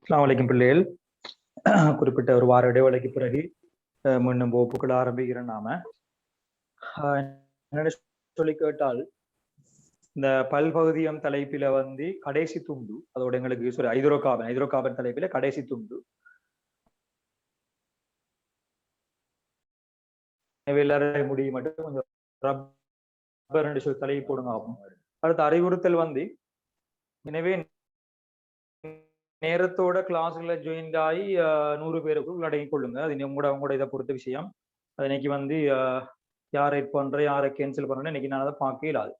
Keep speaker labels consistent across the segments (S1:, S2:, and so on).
S1: அஸ்ஸலாமு அலைக்கும் பிள்ளைகள். குறிப்பிட்ட ஒரு வார இடைவேளைக்கு பிறகு மீண்டும் வகுப்புகள் ஆரம்பிக்கிறோம். நாம என்ன சொல்லி கேட்டால், இந்த பல்பகுதியம் தலைப்பில கடைசி துண்டு, அதோட எங்களுக்கு ஹைட்ரோகார்பன் தலைப்பில கடைசி துண்டு. எல்லாரும் முடியும் மட்டும் கொஞ்சம் ரப்பர் என்று சொல்லி தலையை போடுங்க ஆகும். அடுத்த அறிவுறுத்தல் எனவே நேரத்தோட கிளாஸ்ல ஜாயின் ஆகி 100 பேருக்குள் அடங்கிக் கொள்ளுங்க. அது உங்களோட இதை பொறுத்த விஷயம். அது இன்னைக்கு யாரை பண்றேன் யாரை கேன்சல் பண்றேன்னு இன்னைக்கு நான் அதை பார்க்க இயலாது.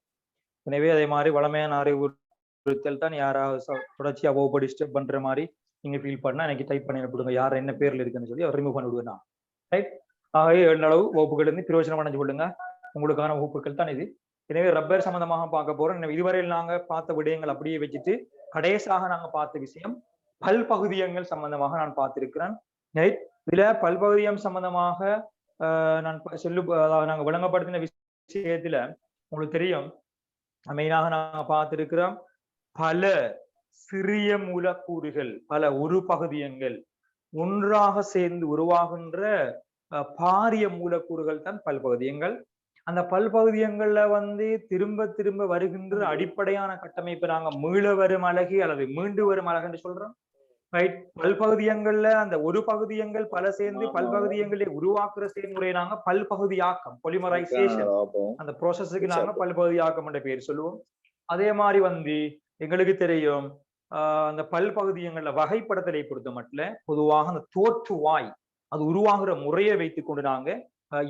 S1: எனவே அதே மாதிரி வளமையான அறிவுறுத்தல் தான். யாராவது தொடர்ச்சியா ஒவ்வொரு டிஸ்டர்ப் பண்ற மாதிரி நீங்க ஃபீல் பண்ணா எனக்கு டைப் பண்ணி கொடுங்க, யார் என்ன பேர்ல இருக்குன்னு சொல்லி ரிமூவ் பண்ணி விடுவேன் நான். ரைட். ஆகவே 7 அளவு வகுப்புகள் இருந்து பிரயோஜனம் அடைஞ்சு கொள்ளுங்க. உங்களுக்கான வகுப்புகள் தான் இது. எனவே ரப்பர் சம்பந்தமாக பார்க்க போறோம். இதுவரையில் நாங்க பார்த்த விடயங்கள் அப்படியே வச்சுட்டு கடைசியாக நாங்க பார்த்த விஷயம் பல்பகுதியங்கள் சம்பந்தமாக நான் பார்த்திருக்கிறேன். இதுல பல்பகுதியம் சம்பந்தமாக நான் நாங்க விளங்கப்படுத்தின விஷயத்துல உங்களுக்கு தெரியும், மெயினாக நாங்க பார்த்திருக்கிறோம் பல சிறிய மூலக்கூறுகள், பல ஒரு பகுதியங்கள் ஒன்றாக சேர்ந்து உருவாகின்ற பாரிய மூலக்கூறுகள் தான் பல்பகுதியங்கள். அந்த பல்பகுதியங்கள்ல திரும்ப திரும்ப வருகின்ற அடிப்படையான கட்டமைப்பு நாங்க மீள வரும் அலகு அல்லது மீண்டு வரும் அலகுன்னு சொல்றோம். ரைட். பல்பகுதியங்கள்ல அந்த ஒரு பகுதியங்கள் பல சேர்ந்து பல்பகுதியங்களை உருவாக்குற செயல்முறையை நாங்க பல்பகுதியாக்கம், பொலிமரைசேஷன், அந்த ப்ராசஸுக்கு நாங்க பல்பகுதியாக்கம் என்ற பேர் சொல்லுவோம். அதே மாதிரி எங்களுக்கு தெரியும் அந்த பல்பகுதியங்கள்ல வகைப்படுத்தலை பொறுத்த மட்டும் பொதுவாக அந்த தோற்றுவாய் அது உருவாகிற முறையை வைத்துக் கொண்டு நாங்க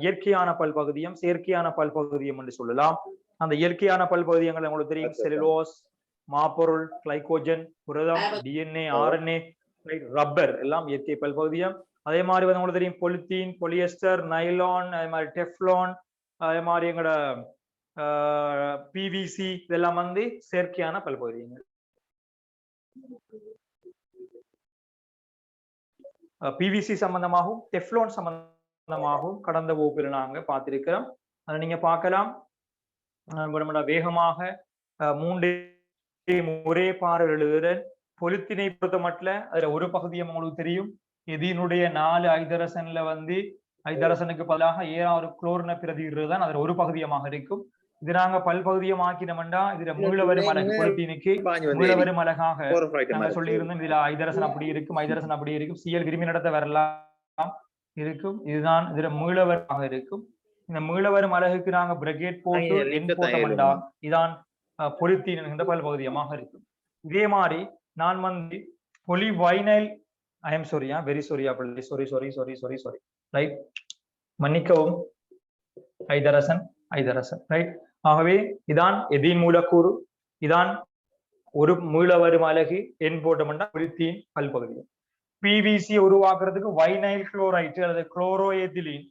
S1: இயற்கையான பல்பகுதியம், செயற்கையான பல்பகுதியம் என்று சொல்லலாம். அந்த இயற்கையான பல்பகுதியங்கள் உங்களுக்கு தெரியும், செலுலோஸ், மாப்பொருள், கிளைகோஜன், புரதம், டிஎன்ஏ, ஆர்என்ஏ, ரப்பர் எல்லாம் இயற்கை பல்பகுதியம். அதே மாதிரி உங்களுக்கு தெரியும் பொலித்தீன், பொலியஸ்டர், நைலான், அதே மாதிரி டெஃப்லான், அதே மாதிரி எங்களோட பிவிசி இதெல்லாம் செயற்கையான பல்பகுதியங்கள். பிவிசி சம்பந்தமாகவும் டெஃப்லான் சம்பந்தமாகவும் கடந்த வகுப்பில் நாங்க பார்த்திருக்கிறோம். அதை நீங்க பார்க்கலாம். வேகமாக 3 ஒரே பாறை எழுதுறேன். பொலித்தீனை பொறுத்த மட்டும் அதுல ஒரு பகுதியை உங்களுக்கு தெரியும், எதினுடைய 4 ஐதரசன்ல ஐதரசனுக்கு பதிலாக ஏறாவது குளோரினை பிரதிதான் அதுல ஒரு பகுதியமாக இருக்கும். இது நாங்க பல்பகுதியம் ஆக்கினோம்னா இதுல மீளவரும் அலகு, பொலித்தீனுக்கு மீளவரும் அலகாக நாங்க சொல்லி இருந்தோம். இதுல ஐதரசன் அப்படி இருக்கும், ஐதரசன் அப்படி இருக்கும், சிஎல் விரும்பி நடத்த வரலாம் இருக்கும். இதுதான் இதுல மீளவரமாக இருக்கும். இந்த மீளவரும் அலகுக்கு நாங்க பிரகேட் போட்டு என் போட்டோம்டா இதான் பொலித்தீன் என்கின்ற பல்பகுதியமாக இருக்கும். இதே மாதிரி நான் polyvinyl, I am sorry, very sorry, sorry, right, மன்னிக்கவும், ஐதரசன் ரைட். ஆகவே இதான் எதின் மூலக்கூறு, இதான் ஒரு மீளவரும் அலகு, என் போட்டோம்னா பொலித்தீன் பல்பகுதியம். பிவிசி உருவாக்குறதுக்கு வைனைல் குளோரைடு அல்லது குளோரோஎதிலீன்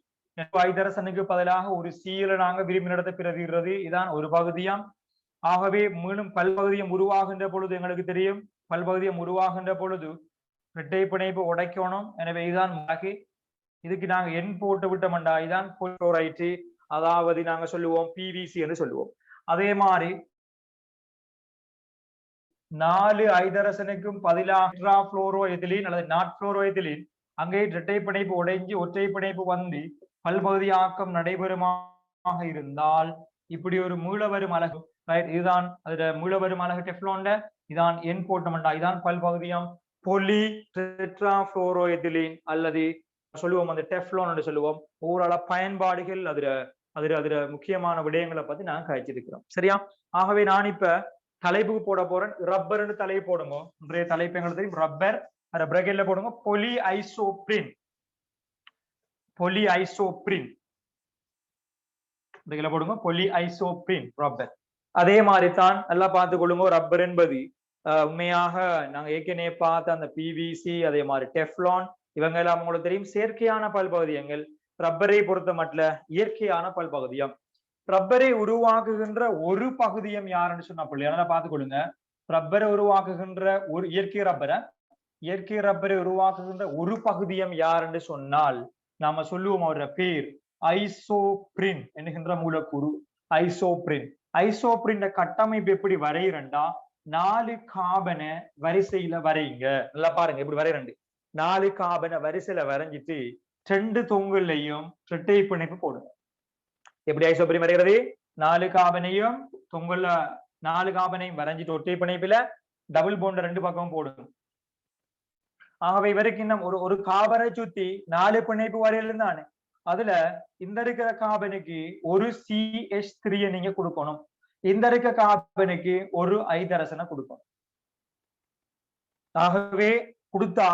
S1: ஐதரசனுக்கு பதிலாக ஒரு சீல நாங்க விரும்பி நடத்த பிரதிகிறது, இதான் ஒரு பகுதியம். ஆகவே மீண்டும் பல்பகுதியம் உருவாகின்ற பொழுது எங்களுக்கு தெரியும், பல்பகுதியம் உருவாகின்ற பொழுது இரட்டை பிணைப்பு உடைக்கணும். எனவே இதுதான் இதுக்கு நாங்க எண் போட்டு விட்டோம்டா இதான் குளோரைடு, அதாவது நாங்க சொல்லுவோம் பிவிசி என்று சொல்லுவோம். அதே மாதிரி 4 ஐதரசனுக்கும் பதிலாக புளோரோஎதிலீன் அல்லது நாட் புளோரோஎதிலீன் அங்கே இரட்டை பிணைப்பு உடைஞ்சி ஒற்றை பிணைப்பு பல்பகுதியாக்கம் நடைபெறுமாக இருந்தால் இப்படி ஒரு மீளவரும் அலகு, இதுதான் அதுல மீளவரும் அலகு டெஃப்லான்ல, இதான் என் போட்டோம்டா இதான் பல்பகுதியம் பொலி டெட்ராஃபுளோரோஎதிலீன் அல்லது சொல்லுவோம் அந்த டெஃப்லான் என்று சொல்லுவோம். ஓரளவு பயன்பாடுகள் அதுல முக்கியமான விடயங்களை பத்தி நாங்க கழிச்சிருக்கிறோம். சரியா? ஆகவே நான் இப்ப தலைப்புக்கு போட போறேன். ரப்பர்னு தலைப்பு போடுங்க. இன்றைய தலைப்பு எங்களுக்கு தெரியும் ரப்பர். அதை பிரகெட்ல போடுங்க பொலி ஐசோப்ரின், இதுல போடுங்க பொலி ஐசோப்ரின் ரப்பர். அதே மாதிரி தான் நல்லா பார்த்துக் கொள்ளுங்க. ரப்பர் என்பது உண்மையாக நாங்க ஏற்கனவே பார்த்த அந்த பிவிசி, அதே மாதிரி டெஃப்லான், இவங்க எல்லாம் உங்களுக்கு தெரியும் செயற்கையான பல்பகுதியங்கள். ரப்பரை பொறுத்த மட்டும் இயற்கையான பல்பகுதியம். ரப்பரை உருவாக்குகின்ற ஒரு பகுதியம் யாருன்னு சொன்னா பிள்ளையா பார்த்துக் கொள்ளுங்க. ரப்பரை உருவாக்குகின்ற ஒரு இயற்கை ரப்பரை உருவாக்குகின்ற ஒரு பகுதியம் யாருன்னு சொன்னால் நாம சொல்லுவோம் அவரோட பேர் ஐசோப்ரின் என்கின்ற மூலக்கூறு. ஐசோப்ரின் கட்டமைப்பு எப்படி வரைகிறண்டா, 4 காபன வரிசையில வரையுங்க. நல்லா பாருங்க இப்படி வரையறேன். 4 காபன வரிசையில வரைஞ்சிட்டு 2 தொங்குலையும் இரட்டை பிணைப்பு போடுங்க. எப்படி ஐசோப்ரீன் வரைகிறது? 4 காபனையும் தொங்குல 4 காபனையும் வரைஞ்சிட்டு ஒற்றை பிணைப்புல டபுள் பாண்ட் 2 பக்கமும் போடுங்க. ஆகவே இவருக்கு இன்னும் ஒரு காபனை சுத்தி 4 பிணைப்பு வரையில தானே. அதுல இந்த இருக்கிற காபனுக்கு ஒரு CH3 நீங்க கொடுக்கணும். இந்த இருக்க காபனுக்கு ஒரு ஐதரசனை கொடுக்கணும். ஆகவே கொடுத்தா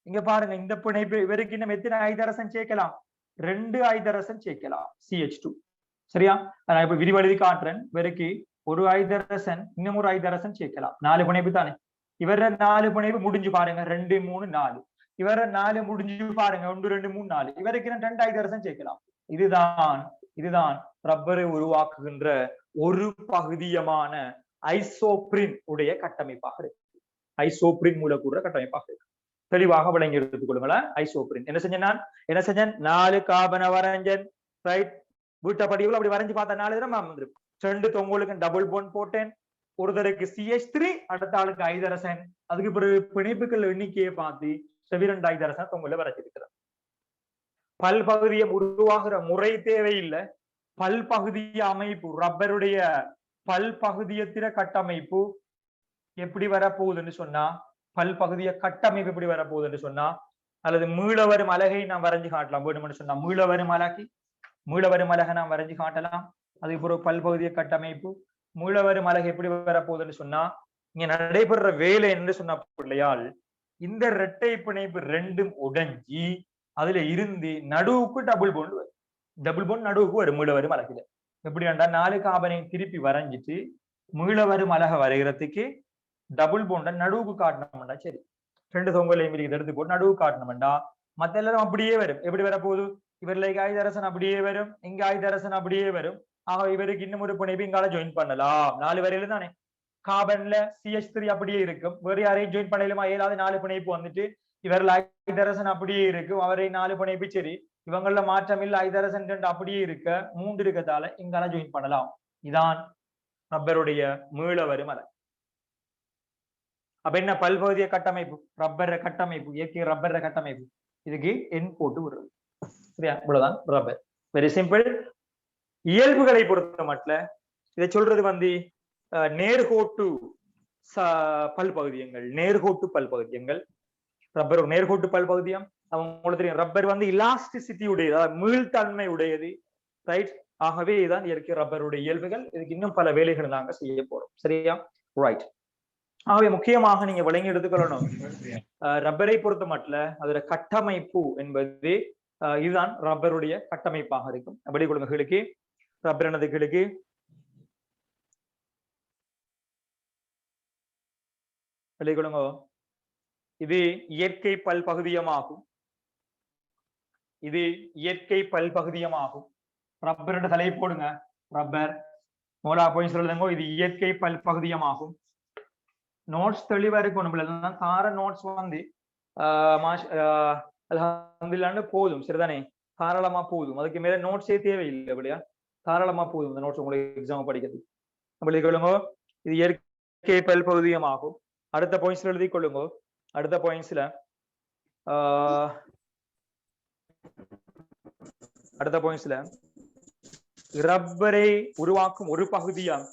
S1: இங்க பாருங்க இந்த பிணைப்பு இவருக்கு இன்னும் எத்தனை ஐதரசன் சேர்க்கலாம்? 2 ஐதரசன் சேர்க்கலாம் CH2. சரியா? நான் இப்ப விரிவெழுதி காட்டுறேன். இவருக்கு ஒரு ஐதரசன் இன்னும் ஒரு ஐதரசன் சேர்க்கலாம். 4 பிணைப்பு தானே. இவர 4 பிணைப்பு முடிஞ்சு பாருங்க 2 3 4. இவர 4 முடிஞ்சு பாருங்க 1 2 3 4. இவருக்கு 2 ஐதரசன் சேர்க்கலாம். இதுதான் ரப்பரை உருவாக்குகின்ற ஒரு பகுதியமான ஐசோப்ரின் உடைய கட்டமைப்பாக இருக்கு. ஐசோப்ரின் மூலக்கூறு கட்டமைப்பாக இருக்கு. தெளிவாக விளங்கி எடுத்துக் கொள்ளுங்களேன். ஐசோப்ரின் என்ன செஞ்சேன் 4 காபன வரைஞ்சன். ரைட், வீட்டை படிவுல அப்படி வரைஞ்சு பார்த்தா 4 தடவை வந்துடும். 2 தொங்கலுக்கு டபுள் பாண்ட் போட்டேன். ஒருத்தருக்கு CH3, அடுத்த ஆளுக்கு ஐதரசன். அதுக்கு பிறகு பிணைப்புகள் எண்ணிக்கையை பார்த்து 2 ஐதரசன் தொங்கல வரைச்சிருக்கிறார். பல்பகுதியை உருவாகிற முறை தேவையில்லை. பல்பகுதிய அமைப்பு ரப்பருடைய பல்பகுதியத்திர கட்டமைப்பு எப்படி வரப்போகுதுன்னு சொன்னா, பல்பகுதிய கட்டமைப்பு எப்படி வரப்போகுதுன்னு சொன்னா, அல்லது மீளவரும் அலகை நான் வரைஞ்சு காட்டலாம். வேணும்னு சொன்னா மீளவரும் அலகை நான் வரைஞ்சு காட்டலாம். அதுக்கு பிறகு பல்பகுதிய கட்டமைப்பு மீளவரும் அலகு எப்படி வரப்போகுதுன்னு சொன்னா, இங்க நடைபெற வேலை என்று சொன்ன பிள்ளையால் இந்த இரட்டை பிணைப்பு 2ம் உடைஞ்சி அதுல இருந்து நடுவுக்கு டபுள் பாண்ட் வரும். டபுள் பாண்ட் நடுவுக்கு வரும் மீளவரும் அலகுல. எப்படி வேண்டா 4 காபனை திருப்பி வரைஞ்சிட்டு மீளவரும் அலக வரைகிறதுக்கு டபுள் பாண்ட நடுவுக்கு காட்டணும்டா. சரி, 2 தொங்கலையும் எடுத்து போட்டு நடுவு காட்டணும்டா. மத்த எல்லாரும் அப்படியே வரும். எப்படி வரப்போகுது? இவர்ல ஐதரசன் அப்படியே வரும், இங்க ஐதரசன் அப்படியே வரும். ஆக இவருக்கு இன்னும் ஒரு பிணைப்பு இங்கால ஜாயின் பண்ணலாம். 4 வரையில தானே. கார்பன்ல CH3 அப்படியே இருக்கும். வேற யாரையும் ஜாயின் பண்ணலாமா? 7வது 4 பிணைப்பு வந்துட்டு இவர்ல ஐதரசன் அப்படியே இருக்கும். அவரை 4 பிணைப்பு சரி. இவங்கள மாற்றம் இல்ல, ஐதரசன் 2 அப்படியே இருக்க 3 இருக்கதால இங்கால ஜாயின் பண்ணலாம். இதான் ரப்பருடைய மீளவரும் அலகு. அப்ப என்ன பல்பகுதிய கட்டமைப்பு? ரப்பர் கட்டமைப்பு, இயற்கை ரப்பர் கட்டமைப்பு. இதுக்கு எண் போட்டு வருது. சரியா? இவ்வளவுதான் ரப்பர். Very simple. இயல்புகளை பொறுத்த மட்டும் இதை சொல்றது நேர்கோட்டு பல்பகுதியங்கள். நேர்கோட்டு பல்பகுதியங்கள் ரப்பர் நேர்கோட்டு பல்பகுதியம். உங்களுக்கு தெரியும் ரப்பர் இலாஸ்டிசிட்டி உடையது, மீள்தன்மை உடையது. ரைட்? ஆகவே இதுதான் இயற்கை ரப்பருடைய இயல்புகள். இதுக்கு இன்னும் பல வேலைகள் நாங்க செய்ய போறோம். சரியா? ரைட். ஆகவே முக்கியமாக நீங்க விளங்கி எடுத்துக்கொள்ளணும், ரப்பரை பொறுத்த மட்டும் அதோட கட்டமைப்பு என்பது இதுதான் ரப்பருடைய கட்டமைப்பாக இருக்கும். வெளிக்கொள்ளுங்களுக்கு ரப்பர் என்னதுகளுக்கு வெளிக்கொள்ளுங்க. இது இயற்கை பல்பகுதியமாகும். இது இயற்கை பல்பகுதியமாகும். ரப்பர் என்ற தலையை போடுங்க. ரப்பர் மோலா போய் சொல்லுங்க. இது இயற்கை பல்பகுதியமாகும். நோட்ஸ் தெளிவா இருக்கும். நம்மள தார நோட்ஸ் அல்ஹம்துலில்லாஹ் போதும். சரிதானே? தாராளமா போதும். அதுக்கு மேல நோட்ஸே தேவையில்லை. அப்படியா? தாராளமா போதும் இந்த நோட்ஸ் உங்களுக்கு எக்ஸாம் படிக்கிறது. எழுதி கொள்ளுங்க. இது இயற்கை பல்பகுதியமாகும். அடுத்த பாயிண்ட்ஸ்ல எழுதி கொள்ளுங்க. அடுத்த பாயிண்ட்ஸ்ல ரப்பரை உருவாக்கும் ஒரு பகுதியாம்.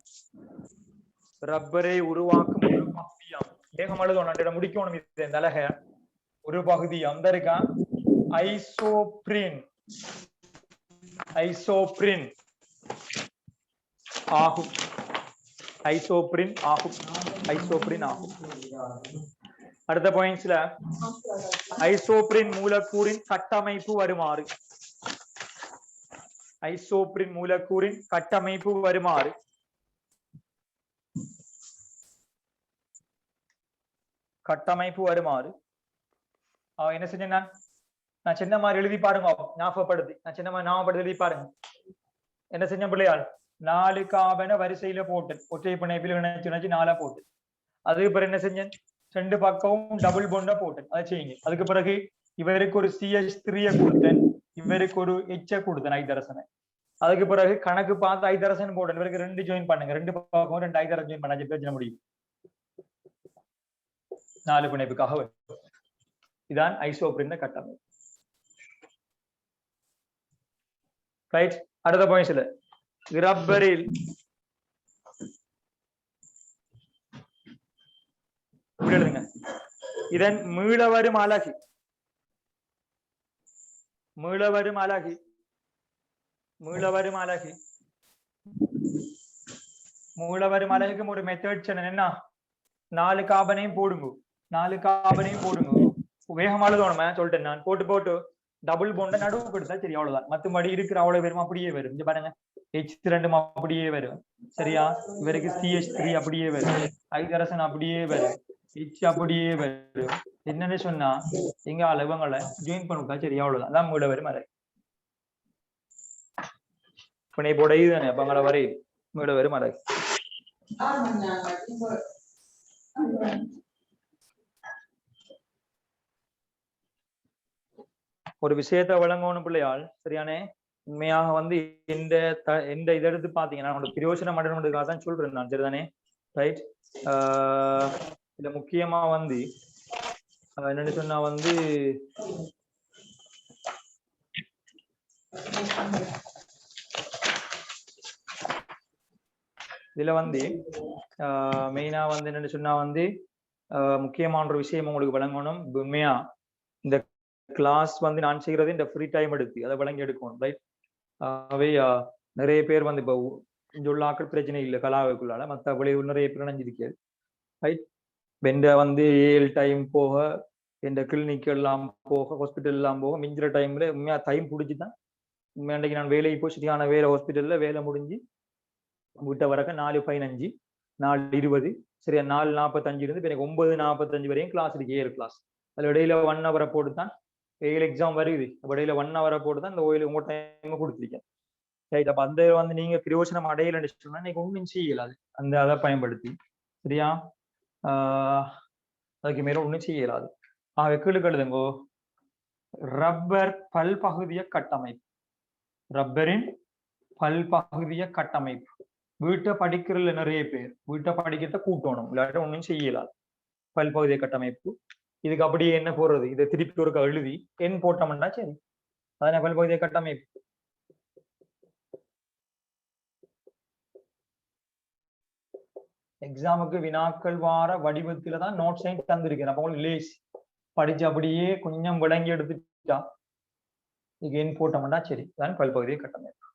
S1: ரப்பரை உருவாக்கும் ஒரு பகுதியாம். வேகம் எழுதணும், முடிக்கணும். இந்த அழக ஒரு பகுதி அந்த இருக்கா ஐசோப்ரின். ஐசோப்ரின் ஆகும். ஐசோப்ரின் ஆகும். ஐசோப்ரின் ஆகும். அடுத்த பாயிண்ட்ஸ்ல ஐசோப்ரின் மூலக்கூறின் கட்டமைப்பு வருமாறு. ஐசோப்ரின் மூலக்கூறின் கட்டமைப்பு வருமாறு. கட்டமைப்பு வருமாறு என்ன செஞ்சேன்? நான் சின்ன மாதிரி எழுதி பாருங்க. ஞாபகப்படுத்தி நான் சின்ன மாதிரி ஞாபகப்படுத்தி எழுதி பாருங்க. என்ன செஞ்ச பிள்ளையாள்? 4 காபன வரிசையில போட்டு ஒற்றை பிணைப்பில் இணைச்சு 4 போட்டு, அதுக்கு பிறகு என்ன செஞ்சேன்? 2 பக்கமும் டபுள் பாண்ட போட்டேன். அதை செய்யுங்க. அதுக்கு பிறகு இவருக்கு ஒரு CH3 கொடுத்தேன், இவருக்கு ஒரு H கொடுத்தேன் ஐதரசனை. அதுக்கு பிறகு கணக்கு பார்த்து ஐதரசன் போட்டேன். இவருக்கு 2 ஜாயின் பண்ணுங்க. 2 பக்கம் 2 ஐதரசன் ஜாயின் பண்ண பிரச்சனை முடியும். 4 பிணைப்புக்காக வரும். இதான் ஐசோப்ரீன் கட்டமைப்பு. ரைட். அடுத்த பாயிண்ட்ஸ்ல ரப்பரில் எழுதுங்க. இதன் மீளவரும் அலகு அலகுக்கு ஒரு மெத்தட் சொன்னேன். என்ன 4 கார்பனையும் போடுங்க. வேகமாக தோணுமே சொல்லிட்டேன் நான். போட்டு டபுள் போண்ட நடுவுக்கு எடுத்தா சரி, அவ்வளவுதான். மத்தபடி இருக்கிற அவ்வளவு பேரும் அப்படியே வரும். இங்க பாருங்க, H2 அப்படியே வரும். சரியா? இவருக்கு CH3 அப்படியே வரும், ஹைட்ரஜன் அப்படியே வரும், H அப்படியே வரும். என்னன்னு சொன்னா எங்க அளவுங்களை ஜாயின் பண்ணுக்கா சரி, அவ்வளவுதான். அதான் மீள வரும் அலை. பிணை போட இதுதானே அப்ப வரை மீள வரும் அலை. ஒரு விஷயத்தை வழங்கணும் பிள்ளையாள். சரியானே? உண்மையாக இந்த இதை எடுத்து பாத்தீங்கன்னா ஒரு பிரயோசனம் அடையணுன்றதுக்காக தான் சொல்றேன் நான். சரிதானே? ரைட். இதுல முக்கியமா என்னன்னு சொன்னா இதுல மெயினா என்னன்னு சொன்னா முக்கியமான ஒரு விஷயம் உங்களுக்கு வழங்கணும். உண்மையா இந்த கிளாஸ் நான் செய்யறது இந்த ஃப்ரீ டைம் எடுத்து அதை வழங்கி எடுக்கணும். ரைட். அவை நிறைய பேர் இப்போ இங்க உள்ள ஆக்கள் பிரச்சனை இல்லை கலாவுக்குள்ளால, மற்ற விளைவு நிறைய பேர் நினைஞ்சிருக்காரு. ரைட். இந்த ஏழு டைம் போக, இந்த கிளினிக் எல்லாம் போக, ஹாஸ்பிட்டல் எல்லாம் போக, மிஞ்சிற டைம்ல உண்மையா டைம் பிடிச்சிதான் உண்மையாண்டைக்கு நான் வேலைக்கு போய் சரியான வேலை ஹாஸ்பிட்டல்ல வேலை முடிஞ்சு வீட்டை வரக்க 4:15 4:20 சரியா 4:45 இருந்து எனக்கு 9:45 வரையும் கிளாஸ் இருக்கு, ஏழு கிளாஸ். அதுல இடையில 1 ஹவரை போட்டு தான் 7 எக்ஸாம் வருது. அப்ப இடையில 1 ஹவரை போட்டு தான் இந்த ஓயில உங்க டைம் கொடுத்துருக்கேன். ரைட். அப்ப நீங்க பிரயோஜனம் அடையலன்னு சொன்னா நீங்க ஒன்றும் செய்யலாது. அதை பயன்படுத்தி சரியா அதுக்கு மேல ஒன்றும் செய்யலாது. கீழே எழுதுங்கோ. ரப்பர் பல்பகுதிய கட்டமைப்பு. ரப்பரின் பல்பகுதிய கட்டமைப்பு. வீட்டை படிக்கிறதுல நிறைய பேர் வீட்டை படிக்கிறத கூட்டணும், இல்லாட்ட ஒன்றும் செய்யலாது. பல்பகுதிய கட்டமைப்பு. இதுக்கு அப்படியே என்ன போடுறது, இதை திருப்பி ஒரு எழுதி எண் போட்டோம்னா சரி, அதான பல்பகுதிய கட்டமைப்பு. எக்ஸாமுக்கு வினாக்கள் வார வடிவத்துல தான் நோட்ஸ் தந்திருக்கேன். அப்ப உங்களுக்கு லேஸ் படிச்சு அப்படியே கொஞ்சம் விளங்கி எடுத்துட்டா இது எண் போட்டோம்னா சரி, தான் பல்பகுதிய கட்டமைப்பு.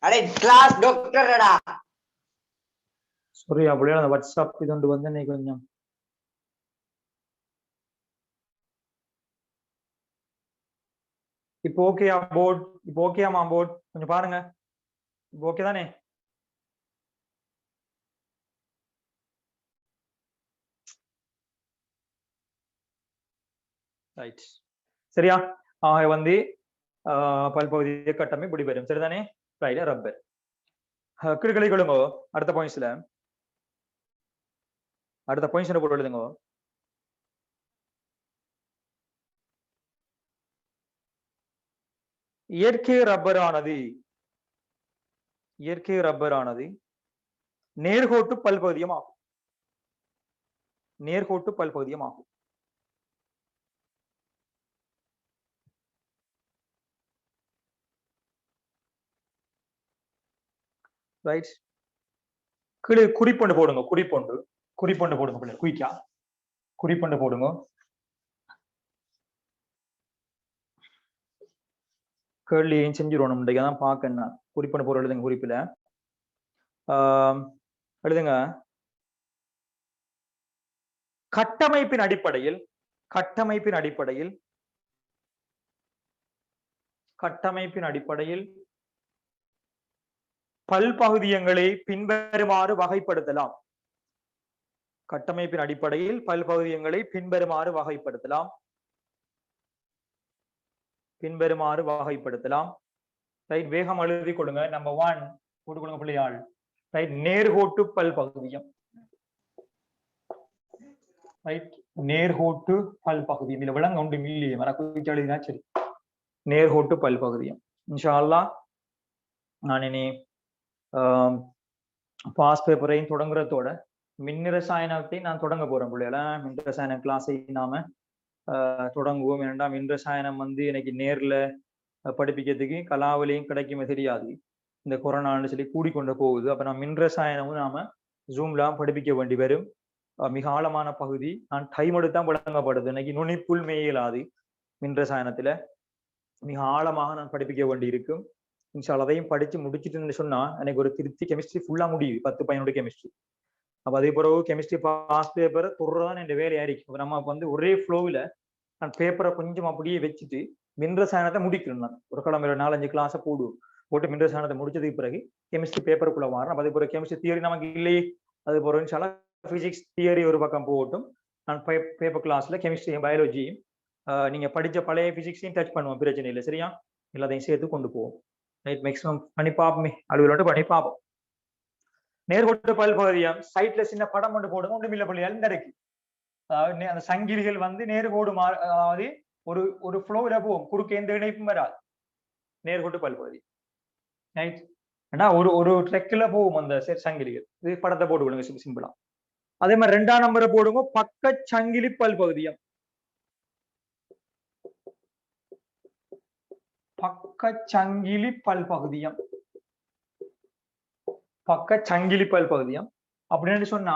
S2: अरे क्लास डॉक्टर एडा
S1: सॉरी அப்படியே அந்த வாட்ஸ்அப் இதோண்டு வந்தனே கொஞ்சம் இப்போ ஓகேயா போர்ட்? இப்போ ஓகேயாமா போர்ட்? கொஞ்சம் பாருங்க. இப்போ ஓகே தானே? ரைட். சரியா? பல்பகுதிய கட்டமைப்பு இப்படி வரும். சரிதானே? ரைட். ரப்பர் கிடுகளை கொள்ளுங்க. அடுத்த பாயிண்ட்ஸ்ல போட்டு எழுதுங்க. இயற்கை ரப்பரானது நேர்கோட்டு பல்பகுதியமாகும். ரைட். குறிப்பொண்டு போடுங்க. குறிப்பொண்டு போடுங்க பிள்ளை. குயிக்கா குறிப்பொண்டு போடுங்க. கேள்வியும் செஞ்சிடணும். தான் பார்க்க குறிப்பொண்டு போட எழுதுங்க. குறிப்பில் எழுதுங்க. கட்டமைப்பின் அடிப்படையில் பல்பகுதியங்களை பின்வருமாறு வகைப்படுத்தலாம். கட்டமைப்பின் அடிப்படையில் பல்பகுதியங்களை பின்வருமாறு வகைப்படுத்தலாம். ரைட், வேகம் எழுதி கொடுங்க. நம்பர் 1 போட்டு கொடுங்க பிள்ளையாள். ரைட், நேர்கோட்டு பல்பகுதியம். ரைட், நேர்கோட்டு பல்பகுதியம். இதுல விளங்க ஒன்று மில்லியம் மறக்குறிச்சா சரி. நேர்கோட்டு பல்பகுதியம். இன்ஷா அல்லாஹ் நான் இனி பாஸ் பேப்பரையும் தொடங்குறதோட மின் ரசாயனத்தை நான் தொடங்க போறேன் பிள்ளைகள. மின் ரசாயன கிளாஸை நாம தொடங்குவோம். ஏன்னா மின் ரசாயனம் வந்து எனக்கு நேர்ல படிப்பிக்கிறதுக்கு கலாவிலையும் கிடைக்குமே தெரியாது. இந்த கொரோனான்னு சொல்லி கூடிக்கொண்டு போகுது. அப்ப நான் மின் ரசாயனமும் நாம ஜூம்லாம் படிப்பிக்க வேண்டி வரும். மிக ஆழமான பகுதி. நான் டைம் எடுத்தான் வழங்கப்படுது. இன்னைக்கு நுனிப்புல் மேயலாது. மின் ரசாயனத்துல மிக ஆழமாக நான் படிப்பிக்க வேண்டி இருக்கும். இன்ஷா அதையும் படிச்சு முடிச்சுட்டுன்னு சொன்னா எனக்கு ஒரு திருப்தி. கெமிஸ்ட்ரி ஃபுல்லா முடியுது, 10-15 கெமிஸ்ட்ரி. அப்ப அதே பிறகு கெமிஸ்ட்ரி பாஸ் பேப்பரை தொடர்றதான் என் வேலையா இருக்கு. நம்ம வந்து ஒரே ஃப்ளோவில் நான் பேப்பரை கொஞ்சம் அப்படியே வச்சுட்டு மின் ரசாயனத்தை முடிக்கணும். நான் ஒரு கிழமையில 4-5 கிளாஸை போட்டு மின் ரசாயனத்தை முடிச்சதுக்கு பிறகு கெமிஸ்ட்ரி பேப்பருக்குள்ள மாறணும். அதே பிறகு கெமிஸ்ட்ரி தியரி நமக்கு இல்லையே, அது பிறகு இன்ஷா பிசிக்ஸ் தியரி ஒரு பக்கம் போகட்டும். நான் பேப்பர் கிளாஸ்ல கெமிஸ்ட்ரியும் பயாலஜியும் நீங்க படிச்ச பழைய பிசிக்ஸையும் டச் பண்ணுவோம், பிரச்சனை இல்லை. சரியா, எல்லாத்தையும் சேர்த்து கொண்டு போவோம். ரைட், மேக்ஸிமம் பண்ணி பார்ப்போமே, அலுவலோட்டு பண்ணி பார்ப்போம். நேர்கோட்டு பல்பகுதியம் சைட்ல சின்ன படம் கொண்டு போடுங்க. ஒன்றும் இல்லை பிள்ளையால் இந்த இருக்கு. அதாவது அந்த சங்கிலிகள் வந்து நேர்கோடு அதாவது ஒரு ஃப்ளோவில் போகும், குறுக்கு எந்த இணைப்பும் வராது. நேர்கோட்டு பல்பகுதி. ரைட், ஏன்னா ஒரு ட்ரெக்ல போகும் அந்த சங்கிலிகள். இது படத்தை போட்டு விடுங்க சிம்பிளா. அதே மாதிரி 2ஆம் நம்பரை போடுங்க, பக்க சங்கிலி பல்பகுதியம். பக்கச்சங்கிலி பல்பகுதியம் அப்படின்னு சொன்னா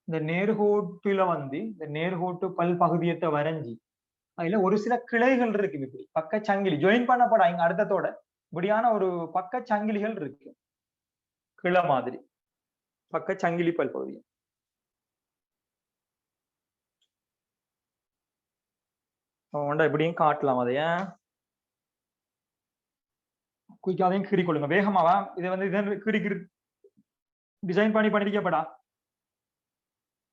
S1: இந்த நேர்கோட்டுல வந்து இந்த நேர்கோட்டு பல்பகுதியத்தை வரைஞ்சி அதுல ஒரு சில கிளைகள் இருக்கு. இப்படி பக்கச்சங்கிலி ஜாயின் பண்ணப்பட இங்க அர்த்தத்தோட இப்படியான ஒரு பக்கச்சங்கிலிகள் இருக்கு, கிளை மாதிரி. பக்கச்சங்கிலி பல்பகுதியம். இப்படியும் காட்டலாம். அதைய குயிக்காதையும் கீறி கொள்ளுங்க வேகமாவா. இதை வந்து கீறி டிசைன் பண்ணிருக்கப்படா.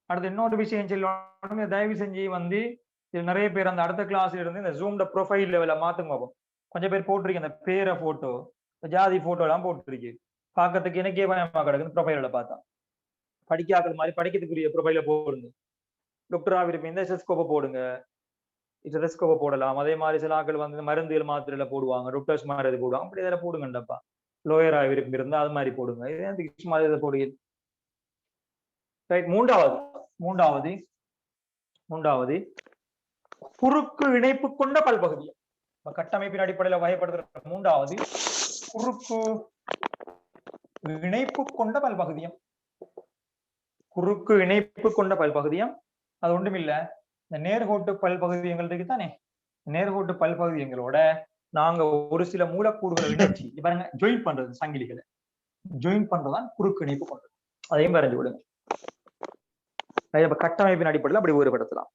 S1: அடுத்து இன்னொரு விஷயம் சொல்லணும், தயவு செஞ்சு வந்து இது நிறைய பேர் அந்த அடுத்த கிளாஸ்ல இருந்து இந்த ஜூம்ல ப்ரொஃபைல் லெவல மாத்துங்க. கொஞ்சம் பேர் போட்டிருக்கீங்க அந்த பேரை போட்டோ, ஜாதி போட்டோ எல்லாம் போட்டிருக்கு. பார்க்கறதுக்கு எனக்கே பயமா கிடக்குன்னு ப்ரொஃபைல பார்த்தா. படிக்காத மாதிரி படிக்கிறதுக்குரிய ப்ரொஃபைல போடுங்க. டாக்டரா விருப்பம் இந்த எஸ்எஸ்கோப்பை போடுங்க, டெலஸ்கோப்பை போடலாம். அதே மாதிரி சில ஆட்கள் வந்து மருந்துகள் மாத்திரையில போடுவாங்க, டாக்டர்ஸ் மாதிரி போடுவாங்க. அப்படி இதில் போடுங்கண்டப்பா. லோயரா விருப்பம் இருந்தா அது மாதிரி போடுங்க. இது மாதிரி இதை போடுங்க. ரைட், மூன்றாவது குறுக்கு இணைப்பு கொண்ட பல்பகுதியம். கட்டமைப்பின் அடிப்படையில் வகைப்படுத்துற மூன்றாவது குறுக்கு இணைப்பு கொண்ட பல்பகுதியம். குறுக்கு இணைப்பு கொண்ட பல்பகுதியம் அது ஒன்றும் இல்ல, இந்த நேர்கோட்டு பல்பகுதியங்கள் இருக்கு தானே. நேர்கோட்டு பல்பகுதியங்களோட நாங்க ஒரு சில மூலக்கூறுகளை இணைச்சி பாருங்க ஜாயின் பண்றது, சங்கிலிகளை ஜாயின் பண்றதுதான் குறுக்கு இணைப்பு கொண்டது. அதையும் வரைஞ்சு விடுங்க. கட்டமைப்பின் அடிப்படையில் அப்படி வேறுபடுத்தலாம்.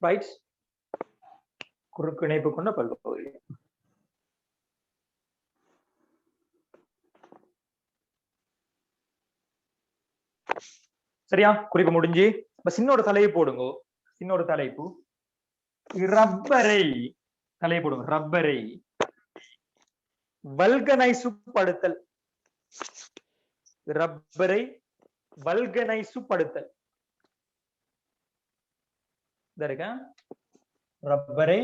S1: ரைட், குறுக்கு இணைப்பு கொண்ட பல்பகுதி. சரியா, குறிப்பு முடிஞ்சு. சின்னொரு தலைப்பு போடுங்க. சின்னொரு தலைப்பு ரப்பரை தலைப்பு போடுங்க. ரப்பரை வல்கனைசுப்படுத்தல். ரப்பரை வல்கனைசுப்படுத்தல். ரப்பரை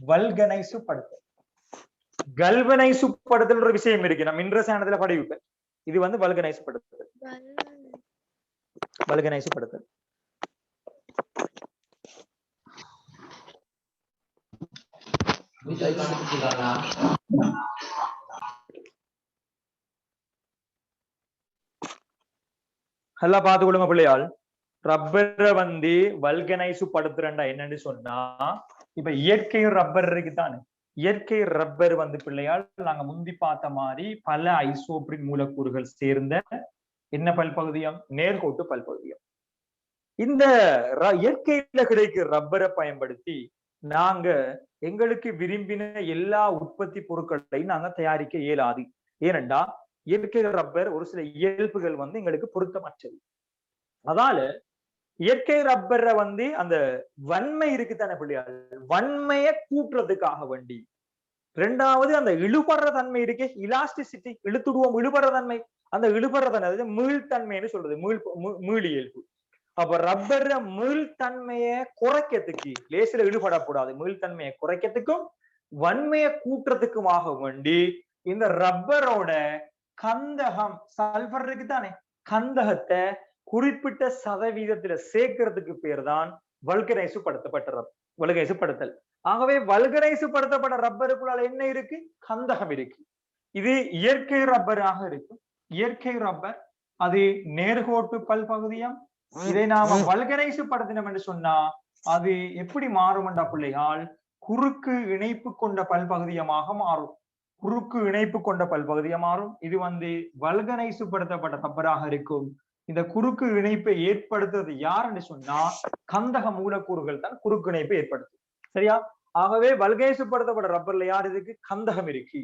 S1: வல்கனைசுப்படுத்தல். கல்வனைசுப்படுத்தல் ஒரு விஷயம் இருக்கு, நம்ம மின்ரசாயனத்துல படிப்பேன். இது வந்து வல்கனைசுப்படுத்தல். வல்கனைசுப்படுத்தல். நல்லா பார்த்து கொள்ளுங்க பிள்ளையாள். ரப்பரை வந்து வல்கனைஸ் படுத்துறேன்டா என்னன்னு சொன்னா, இப்ப இயற்கை ரப்பர் இருக்குதானே, இயற்கை ரப்பர் வந்து பிள்ளையால் நாங்க முந்தி பார்த்த மாதிரி பல ஐசோப்ரின் மூலக்கூறுகள் சேர்ந்த என்ன பல்பகுதியம், நேர்கோட்டு பல்பகுதியம். இந்த இயற்கையில கிடைக்கிற ரப்பரை பயன்படுத்தி நாங்க எங்களுக்கு விரும்பின எல்லா உற்பத்தி பொருட்களையும் நாங்க தயாரிக்க இயலாது. ஏனென்றா இயற்கை ரப்பர் ஒரு சில இயல்புகள் வந்து எங்களுக்கு பொருத்தமற்றது. அதால இயற்கை ரப்பரை வந்து அந்த வன்மை இருக்குதானே பிள்ளையாள், வன்மையை கூட்டுறதுக்காக வேண்டி, ரெண்டாவது அந்த இழுபடுற தன்மை இருக்கு, இலாஸ்டிசிட்டி, இழுத்துடுவோம் இழுபடுற தன்மை, அந்த இழுபடுற தன்மை மீள்தன்மைன்னு சொல்றது, மீள் இயல்பு. அப்ப ரப்பர் மீள்தன்மையை குறைக்கிறதுக்கு, லேசில இழுபடக்கூடாது, மீள்தன்மையை குறைக்கிறதுக்கும் வன்மையை கூட்டுறதுக்குமாக வேண்டி இந்த ரப்பரோட கந்தகம், சல்பர் இருக்குதானே, கந்தகத்தை குறிப்பிட்ட சதவீதத்துல சேர்க்கிறதுக்கு பேர் தான் வல்கனைசு படுத்தப்பட்ட வல்கனைசு படுத்தல். ஆகவே வல்கனைசு படுத்தப்பட்ட ரப்பருக்குள்ளால என்ன இருக்கு, கந்தகம் இருக்கு. இது இயற்கை ரப்பராக இருக்கு. இயற்கை ரப்பர் அது நேர்கோட்டு பல்பகுதியம். இதை நாம வல்கனைசு படுத்தினோம் என்று சொன்னா அது எப்படி மாறும்டா பிள்ளைகள், குறுக்கு இணைப்பு கொண்ட பல்பகுதியமாக மாறும். குறுக்கு இணைப்பு கொண்ட பல்பகுதியா மாறும். இது வந்து வல்கனைசு படுத்தப்பட்ட ரப்பராக இருக்கும். இந்த குறுக்கு இணைப்பை ஏற்படுத்துறது யாருன்னு சொன்னா கந்தக மூலக்கூறுகள் தான் குறுக்கு இணைப்பை ஏற்படுத்தும். சரியா? ஆகவே வல்கனைசு படுத்தப்பட்ட ரப்பர்ல யார் இருக்கு, கந்தகம் இருக்கு.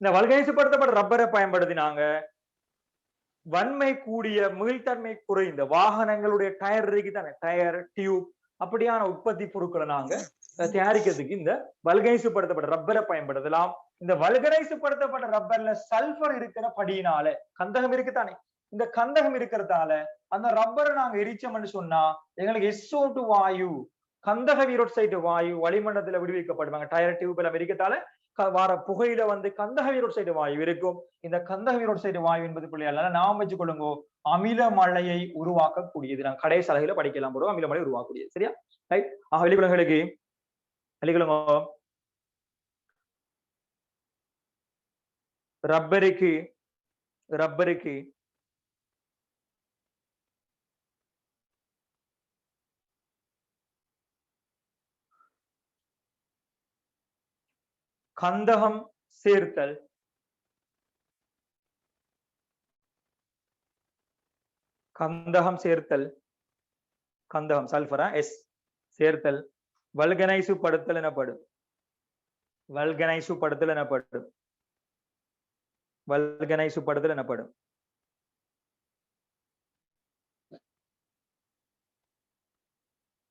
S1: இந்த வல்கனைசு படுத்தப்பட்ட ரப்பரை பயன்படுத்தினாங்க வன்மை கூடிய மீள்தன்மை குறைந்த வாகனங்களுடைய டயர் இருக்கு தானே, டயர், டியூப் அப்படியான உற்பத்தி பொருட்களை நாங்க தயாரிக்கிறதுக்கு இந்த வல்கனைசு படுத்தப்பட்ட ரப்பரை பயன்படுத்தலாம். இந்த வல்கனைசு படுத்தப்பட்ட ரப்பர்ல சல்பர் இருக்கிற படியினால, கந்தகம் இருக்குதானே, இந்த கந்தகம் இருக்கிறதால அந்த ரப்பரை நாங்க எரிச்சோம்னு சொன்னா எங்களுக்கு SO2 வாயு, கந்தக வீரோட்சைடு வாயு வளிமண்டலத்துல விடுவிக்கப்படுவாங்க. டயர், டியூப் எல்லாம் இருக்கத்தால வார புகையில வந்து கந்தக வீரோட்சைடு வாயு இருக்கும். இந்த கந்தக வீரோட்சைடு வாயு என்பது பிள்ளையால நாம் வச்சுக்கொள்ளுங்க அமில மழையை உருவாக்கக்கூடியது. நாங்க கடை சலகையில படிக்கலாம் போறோம், அமில மழை உருவாக்கக்கூடியது. சரியா? ரைட். வெளிக்குலங்களுக்கு வெளிக்குலங்க ரப்பருக்கு ரப்பருக்கு கந்தகம் சேர்த்தல், கந்தகம் சேர்த்தல், கந்தகம் சல்பரா எஸ் சேர்த்தல் வல்கனைசு படுத்தல் எனப்படும். வல்கனைசு படுத்தல் எனப்படும். வல்கனைசு படுத்தல் எனப்படும்.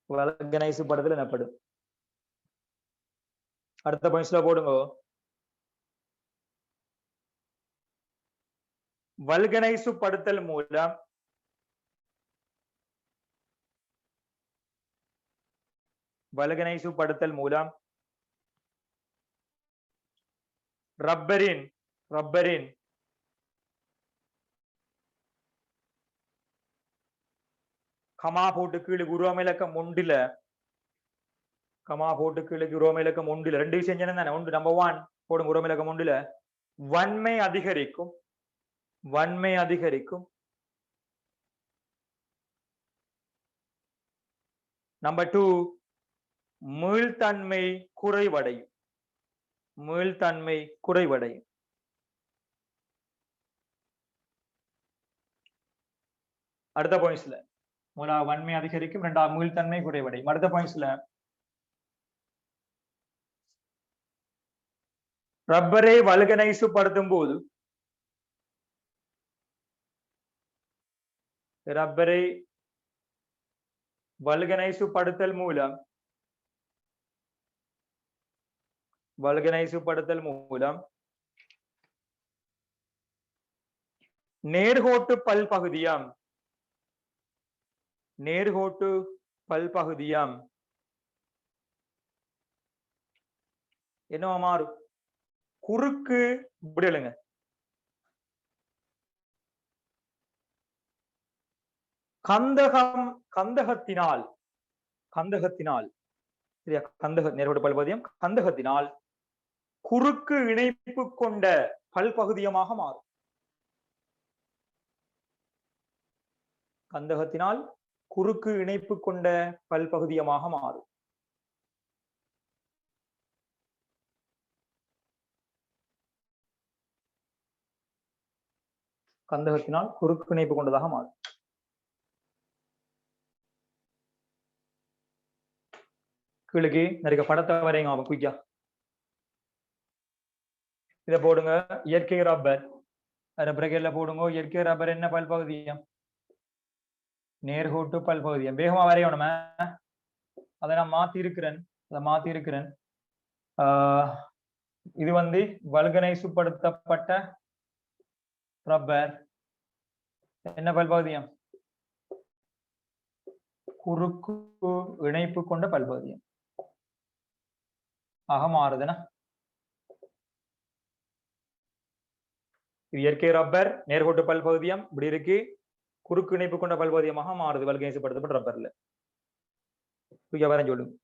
S1: வல்கனைசு படுத்தல் எனப்படும். அடுத்த பாயிண்ட்ஸ்ல போடுங்க. வல்கனைசு படுத்தல் மூலம் வல்கனைசு படுத்தல் மூலம் ரப்பரின் கமா போட்டு கீழே உருவமிலக்கம் ஒன்றில, கமா போட்டு கீழே உருவமிலக்கம் ஒன்றில ரெண்டு விஷயம் தானே. ஒன்று நம்பர் 1 போடுங்க, உருவமிலக்கம் ஒன்றில வன்மை அதிகரிக்கும், வன்மை அதிகரிக்கும். நம்பர் 2 மீள்தன்மை குறைவடையும், மீள்தன்மை குறைவடையும். அடுத்த பாயிண்ட்ஸ்ல முதலாவது வன்மை அதிகரிக்கும், இரண்டாவது மீள்தன்மை குறைவடையும். அடுத்த பாயிண்ட்ஸ்ல ரப்பரை வல்கனைசு படுத்தும் போது, ரப்பரை வல்கனைசு படுத்தல் மூலம், வல்கனைசு படுத்தல் மூலம் நேர்கோட்டு பல்பகுதியம், நேர்கோட்டு பல்பகுதியம் என்னவா மாறும், குறுக்கு விடலுங்க, கந்தகம், கந்தகத்தினால், கந்தகத்தினால் சரியா, கந்தக நேர்கோட்டு பல்பகுதியம் கந்தகத்தினால் குறுக்கு இணைப்பு கொண்ட பல்பகுதியமாக மாறும். கந்தகத்தினால் குறுக்கு இணைப்பு கொண்ட பல்பகுதியமாக மாறும். கந்தகத்தினால் குறுக்கு இணைப்பு கொண்டதாக மாறும். கீழுக்கு நிறைய படத்தை வரைங்க அவன் குயிக்கா. இதை போடுங்க, இயற்கை ரப்பர். பிரகேட்ல போடுங்க, இயற்கை ரப்பர் என்ன பல்பகுதியம்? நேர்கோட்டு பல்பகுதியம். வேகமா வரையணுமே, அதை நான் மாத்தி இருக்கிறேன். இது வந்து வல்கனைசுப்படுத்தப்பட்ட ரப்பர் என்ன பல்பகுதியம்? குறுக்கு இணைப்பு கொண்ட பல்பகுதியம் ஆக மாறுதுன்னா. இயற்கை ரப்பர் நேர்கோட்டு பல்பகுதியம் இப்படி இருக்கு, குறுக்கு இணைப்பு கொண்ட பல்பகுதியமாக மாறுது வல்கனைசுப்படுத்தப்பட்ட ரப்பர்ல. வரைஞ்சு சொல்லுங்க.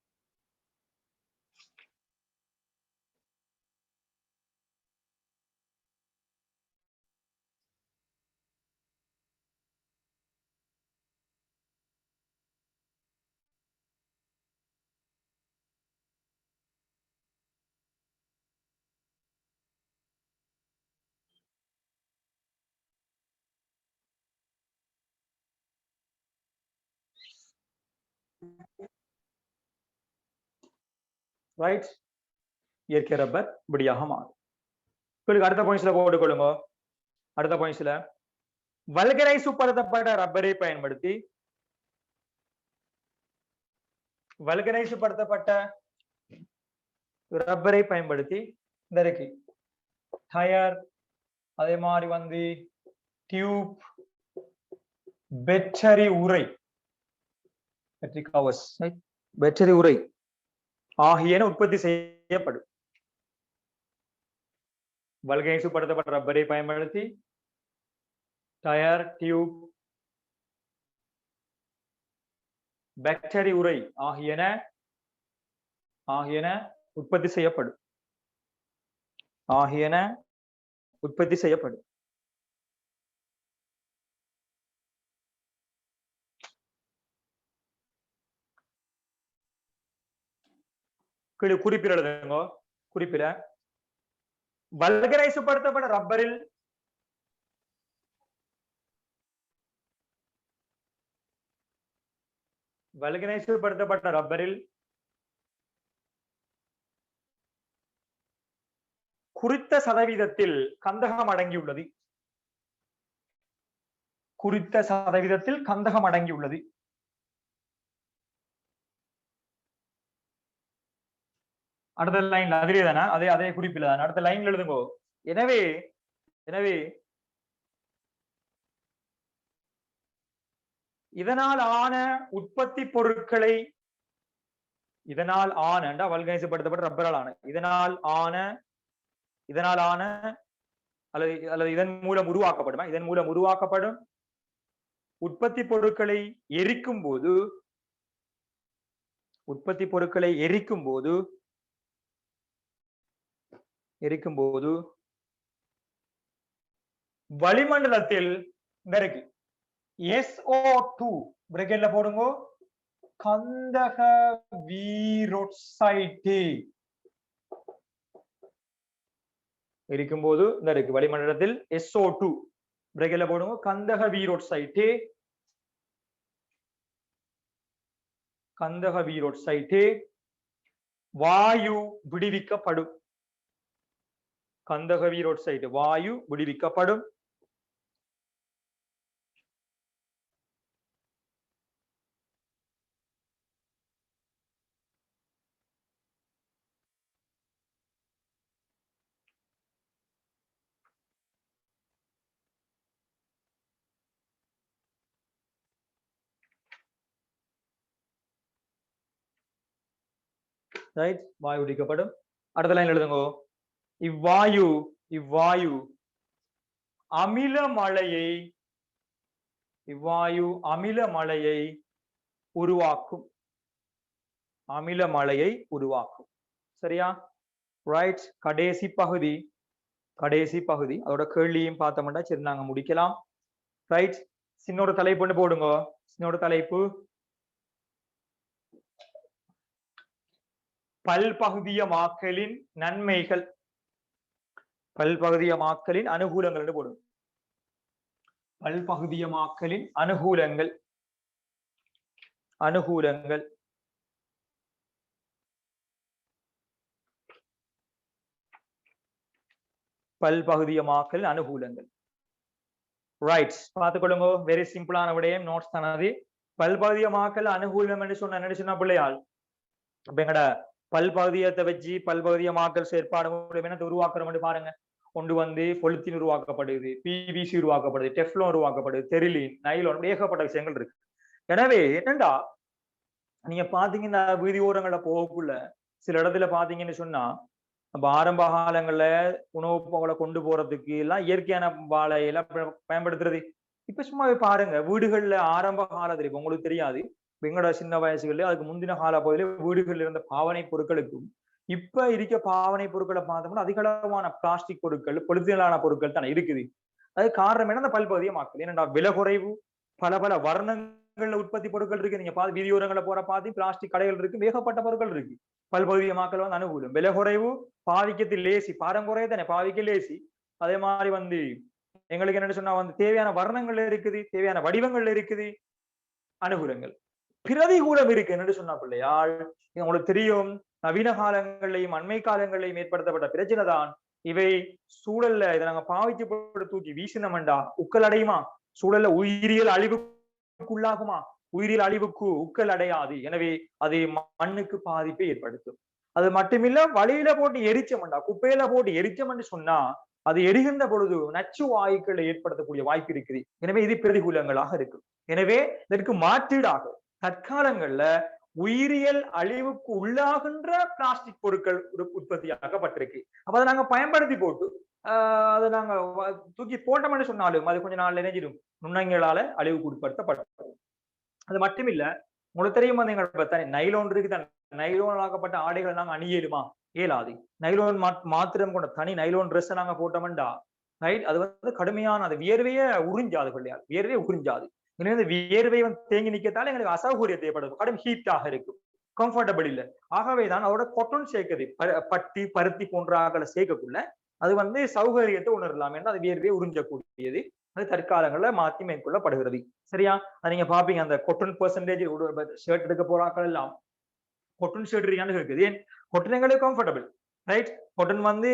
S1: ரைட், இயற்கை ரப்பர் இப்படியாக மாறும். அடுத்த பாயிண்ட்ஸ்ல போட்டுக்கொள்ளுங்க. அடுத்த பாயிண்ட்ஸ்ல வல்கனைசுப்படுத்தப்பட்ட ரப்பரை பயன்படுத்தி இந்த இருக்கு டயர், அதே மாதிரி வந்து டியூப், பேட்டரி உறை, பேட்டரி உறை ஆகியன உற்பத்தி செய்யப்படும். வல்கனைசுப்படுத்தப்பட்ட ரப்பரை பயன்படுத்தி டயர், டியூப், பேட்டரி உறை ஆகியன உற்பத்தி செய்யப்படும். குறிப்பில் எழுதுங்க. குறிப்பில வல்கனைசுப்படுத்தப்பட்ட ரப்பரில் குறித்த சதவீதத்தில் கந்தகம் அடங்கியுள்ளது. அடுத்த லைன்ல அதிலே தானே, அதே குறிப்பில தானே, அடுத்த லைன்ல எழுதுங்கோ. எனவே இதனால் ஆன உற்பத்தி பொருட்களை, வல்கனைசுப்படுத்தப்பட்ட ரப்பரால் ஆன, இதனால் ஆன அல்லது இதன் மூலம் உருவாக்கப்படும் உற்பத்தி பொருட்களை எரிக்கும் போது வளிமண்டலத்தில் இருக்கு SO2 பிரேக்கெட்ல போடுங்க, கந்தக வீரோட்சைட்டு இருக்கும்போது இந்த இருக்கு வளிமண்டலத்தில் SO2 பிரேக்கெட்ல போடுங்க, கந்தக வீரோட்சைட்டு வாயு விடுவிக்கப்படும். கந்தக வீரோட்சைட்டு வாயு விடுவிக்கப்படும். ரைட், வாயு விடுவிக்கப்படும். அடுத்த லைன் எழுதுங்க. இவ்வாயு அமில மழையை உருவாக்கும். சரியா? ரைட், கடைசி பகுதி அதோட கேள்வியும் பார்த்தோம்னா சரி நாங்க முடிக்கலாம். ரைட், சின்னொரு தலைப்பு போடுங்க. சின்னொரு தலைப்பு பல்பகுதியமாக்கலின் நன்மைகள், பல்பகுதியமாக்கலின் அனுகூலங்கள் போடுங்க. பல்பகுதியமாக்கலின் அனுகூலங்கள், அனுகூலங்கள். பல்பகுதியமாக்கல் அனுகூலங்கள். ரைட், பார்த்துக்கொள்ளுங்க. வெரி சிம்பிளான விடயம், நோட்ஸ் தானது. பல்பகுதியமாக்கல் அனுகூலம் என்று சொன்ன பிள்ளையாள் இப்ப எங்கட பல்பகுதியத்தை வச்சு பல்பகுதியமாக்கல் செயற்பாடு மூலம் என்ன உருவாக்குறோம் பாருங்க. கொண்டு வந்து பொலித்தீன் உருவாக்கப்படுது, பிவிசி உருவாக்கப்படுது, டெஃப்லோன் உருவாக்கப்படுது, தெரிலின், நைலோன், ஏகப்பட்ட விஷயங்கள் இருக்கு. எனவே என்னண்டா நீங்க பாத்தீங்கன்னா வீதி ஓரங்களை போகக்குள்ள சில இடத்துல பாத்தீங்கன்னு சொன்னா நம்ம ஆரம்ப காலங்கள்ல உணவுப் பொருளை கொண்டு போறதுக்கு எல்லாம் இயற்கையான வாழையெல்லாம் பயன்படுத்துறது. இப்ப சும்மா பாருங்க, வீடுகள்ல ஆரம்ப காலத்துல இப்ப உங்களுக்கு தெரியாது, எங்களோட சின்ன வயசுகள்ல அதுக்கு முந்தின கால பகுதியில வீடுகள்ல இருந்த பாவனை பொருட்களுக்கும் இப்ப இருக்க பாவனை பொருட்களை பார்த்தோம்னா அதிகளவான பிளாஸ்டிக் பொருட்கள், பொலித்தீனான பொருட்கள் தானே இருக்குது. அது காரணம் என்ன? அந்த பல்பகுதியமாக்கல். ஏன்னா விலை குறைவு, பல பல வர்ணங்கள்ல உற்பத்தி பொருட்கள் இருக்கு. நீங்க பாத்து வீதியோரங்களை போற பார்த்து பிளாஸ்டிக் கடைகள் இருக்கு, ஏகப்பட்ட பொருட்கள் இருக்கு. பல்பகுதியமாக்கல் வந்து அனுகூலம். விலை குறைவு, பாவிக்கிறது லேசி, பாரம்பரிய தானே, பாவிக்க லேசி. அதே மாதிரி வந்து எங்களுக்கு என்னன்னு சொன்னா வந்து தேவையான வர்ணங்கள்ல இருக்குது, தேவையான வடிவங்கள்ல இருக்குது, அனுகூலங்கள். பிரதிகூலம் இருக்கு என்னன்னு சொன்னா பிள்ளையாள், உங்களுக்கு தெரியும் நவீன காலங்களையும் அண்மை காலங்களையும் ஏற்படுத்தப்பட்ட பிரச்சனை தான் இவை. சூழல்ல இதை நாங்க பாவிச்சு போட்டு தூக்கி வீசினோம்டா உக்கல் அடையுமா? சூழல்ல உயிரியல் அழிவுக்குள்ளாகுமா? உயிரியல் அழிவுக்கு உக்கல் அடையாது. எனவே அது மண்ணுக்கு பாதிப்பை ஏற்படுத்தும். அது மட்டுமில்ல, வழியில போட்டு எரிச்சமண்டா, குப்பையில போட்டு எரிச்சம்னு சொன்னா அது எரிகின்ற பொழுது நச்சு வாயுக்களை ஏற்படுத்தக்கூடிய வாய்ப்பு இருக்குது. எனவே இது பிரதிகூலங்களாக இருக்கும். எனவே இதற்கு மாற்றீடாக தற்காலங்கள்ல உயிரியல் அழிவுக்கு உள்ளாகின்ற பிளாஸ்டிக் பொருட்கள் உற்பத்தியாக்கப்பட்டிருக்கு. அப்ப அதை நாங்க பயன்படுத்தி போட்டு அதை நாங்க தூக்கி போட்டோம்னு சொன்னாலும் அது கொஞ்ச நாள் நினைஞ்சிடும், நுண்ணங்களால அழிவுக்கு உட்படுத்தப்பட்டது. அது மட்டுமில்ல, உங்களுக்கு தெரியுமா, நீங்கள் நைலோன் இருக்கு, நைலோன் ஆக்கப்பட்ட ஆடைகள் நாங்க அணியலுமா? இயலாது. நைலோன் மாத்திரம் கொண்ட தனி நைலோன் ட்ரெஸ் நாங்க போட்டோம்டா ரைட், அது வந்து கடுமையான அது வியர்வையே உறிஞ்சாது பிள்ளையார், வியர்வையே உறிஞ்சாது. எனவே வியர்வை வந்து தேங்கி நிற்கத்தால எங்களுக்கு அசௌகரியம் தேவைப்படும், கடும் ஹீட்டாக இருக்கும், கம்ஃபர்டபிள் இல்லை. ஆகவேதான் அவரோட கொட்டன் சேர்க்குது, பட்டி பருத்தி போன்ற ஆக்களை சேர்க்கக்குள்ள அது வந்து சௌகரியத்தை உணரலாம் என்று அது வியர்வையை உறிஞ்சக்கூடியது. அது தற்காலங்கள்ல மாற்றி மேற்கொள்ளப்படுகிறது. சரியா? அது நீங்க பாப்பீங்க, அந்த கொட்டன் பெர்சன்டேஜ் ஷர்ட் எடுக்க போறாக்கள் எல்லாம் கொட்டன் ஷர்ட் இருக்கான்னு இருக்குது. ஏன்? கொட்டன் எங்களுக்கு கம்ஃபர்டபிள் ரைட். கொட்டன் வந்து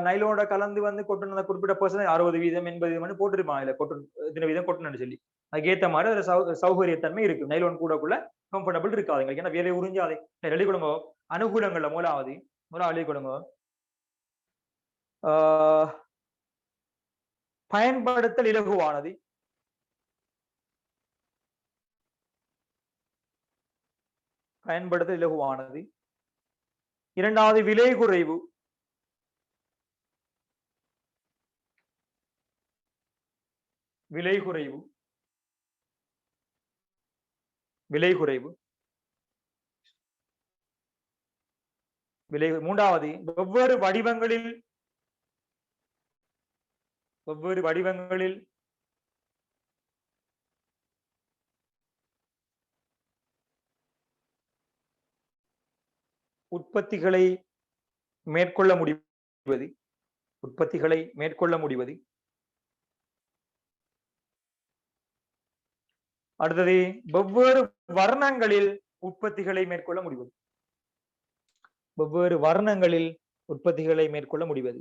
S1: நைலோட கலந்து வந்து கொட்டன் அந்த குறிப்பிட்ட பர்சன்டேஜ் 60% 80% போட்டுருப்பான். இல்ல கொட்டன் இத்தனை வீதம் கொட்டன் சொல்லி அதுக்கேற்ற மாதிரி அதுல சௌகரியத்தன்மை இருக்கு. நைலோன் கூடக்குள்ள கம்ஃபர்டபிள் இருக்காது எங்களுக்கு, ஏன்னா வேலை உறிஞ்சாதே. எழுதி கொடுங்க அனுகூலங்கள்ல முதலாவது எழுதி கொடுங்க. பயன்படுத்தல் இலகுவானது, பயன்படுத்தல் இலகுவானது. இரண்டாவது விலை குறைவு, விலை குறைவு, விலை குறைவு, விலை. மூன்றாவது வெவ்வேறு வடிவங்களில், வெவ்வேறு வடிவங்களில் உற்பத்திகளை மேற்கொள்ள முடிவது, உற்பத்திகளை மேற்கொள்ள முடிவது. அடுத்தது வெவ்வேறு வர்ணங்களில் உற்பத்திகளை மேற்கொள்ள முடிவது, வெவ்வேறு வர்ணங்களில் உற்பத்திகளை மேற்கொள்ள முடிவது.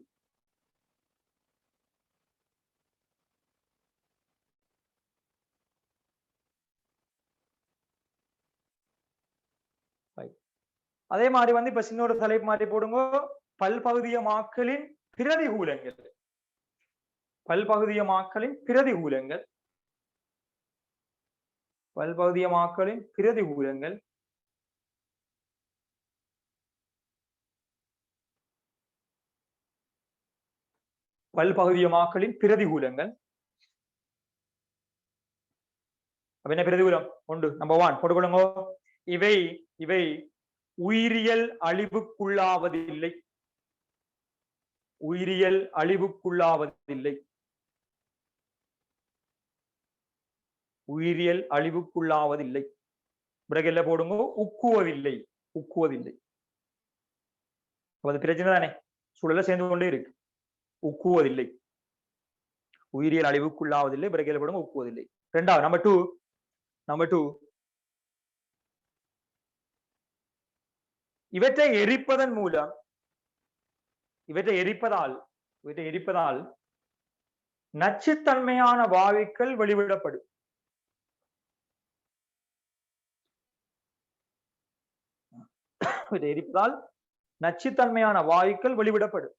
S1: அதே மாதிரி வந்து இப்ப சின்னோட தலைப்பு மாதிரி போடுங்க, பல்பகுதியமாக்கலின் பிரதிகூலங்கள், பல்பகுதியமாக்கலின் பிரதிகூலங்கள், பல்பகுதியமாக்கலின் பிரதிகூலங்கள். பல்பகுதியமாக்கலின் பிரதிகூலங்கள். என்ன பிரதிகூலம்? ஒன்று, நம்பர் 1 போட்டுக்கொள்ளுங்க. இவை இவை உயிரியல் அழிவுக்குள்ளாவதில்லை, உயிரியல் அழிவுக்குள்ளாவதில்லை. உயிரியல் அழிவுக்குள்ளாவதில்லை. பிறகு போடுங்க, உக்குவதில்லை. உக்குவதில்லை. அது பிரச்சனை தானே, சூழல சேர்ந்து கொண்டே இருக்கு. உக்குவதில்லை, உயிரியல் அழிவுக்குள்ளாவதில்லை. பிறகு போடுங்க, உக்குவதில்லை. ரெண்டாவது நம்பர் டூ இவற்றை எரிப்பதன் மூலம், இவற்றை எரிப்பதால் நச்சுத்தன்மையான வாயுக்கள் வெளிவிடப்படும். எரிப்பதால் நச்சுத்தன்மையான வாயுக்கள் வெளிவிடப்படும்.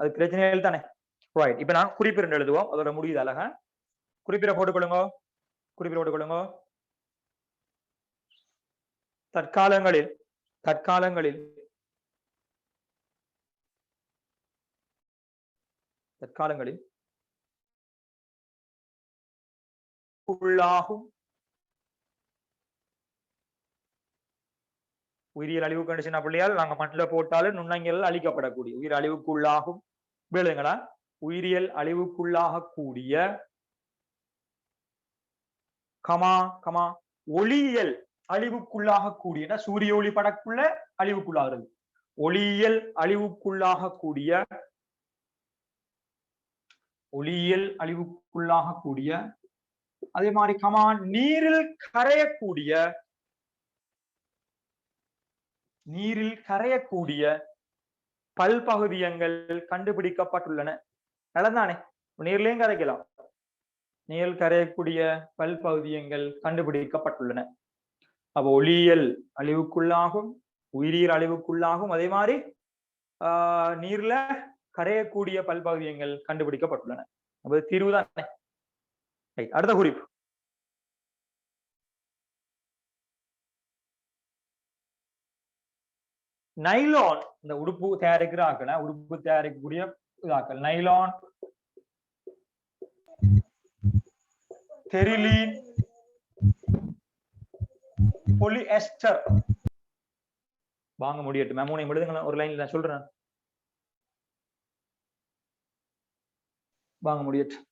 S1: அது பிரச்சனைகள் தானே. ரைட். இப்ப நான் குறிப்பிட்டு எழுதுவோம், அதோட முடியுது அழகா. குறிப்பிட போட்டுக்கொள்ளுங்க. தற்காலங்களில் உள்ளாகும் உயிரியல் அழிவு கண்டிஷன் அப்படியால் நாங்க மண்ணில் போட்டாலும் நுண்ணங்கிகள் அழிக்கப்படக்கூடிய உயிர் அழிவுக்குள்ளாகும் வேளுங்களா உயிரியல் அழிவுக்குள்ளாகக்கூடிய ஒளியியல் அழிவுக்குள்ளாகக்கூடிய சூரிய ஒளி படக்குள்ள அழிவுக்குள்ளாகிறது. ஒளியியல் அழிவுக்குள்ளாகக்கூடிய அதே மாதிரி நீரில் கரையக்கூடிய பல்பகுதியங்கள் கண்டுபிடிக்கப்பட்டுள்ளன. நல்லதானே, நீர்லயும் கரைக்கலாம். நீரில் கரையக்கூடிய பல்பகுதியங்கள் கண்டுபிடிக்கப்பட்டுள்ளன. அப்போ ஒளியியல் அழிவுக்குள்ளாகும், உயிரியல் அழிவுக்குள்ளாகும், அதே மாதிரி நீர்ல கரையக்கூடிய பல்பகுதியங்கள் கண்டுபிடிக்கப்பட்டுள்ளன. அப்ப தீர்வுதானே. அடுத்த குறிப்பு, நைலான். இந்த உடுப்பு தயாரிக்கிற ஆக்கள், உடுப்பு தயாரிக்கக்கூடிய இதாக்கள் நைலான், தெரிலீன், பொலிஎஸ்டர். வாங்க முடியட்டும். மூணு எழுதுங்க ஒரு லைன்ல, நான் சொல்றேன். வாங்க முடியட்டும்.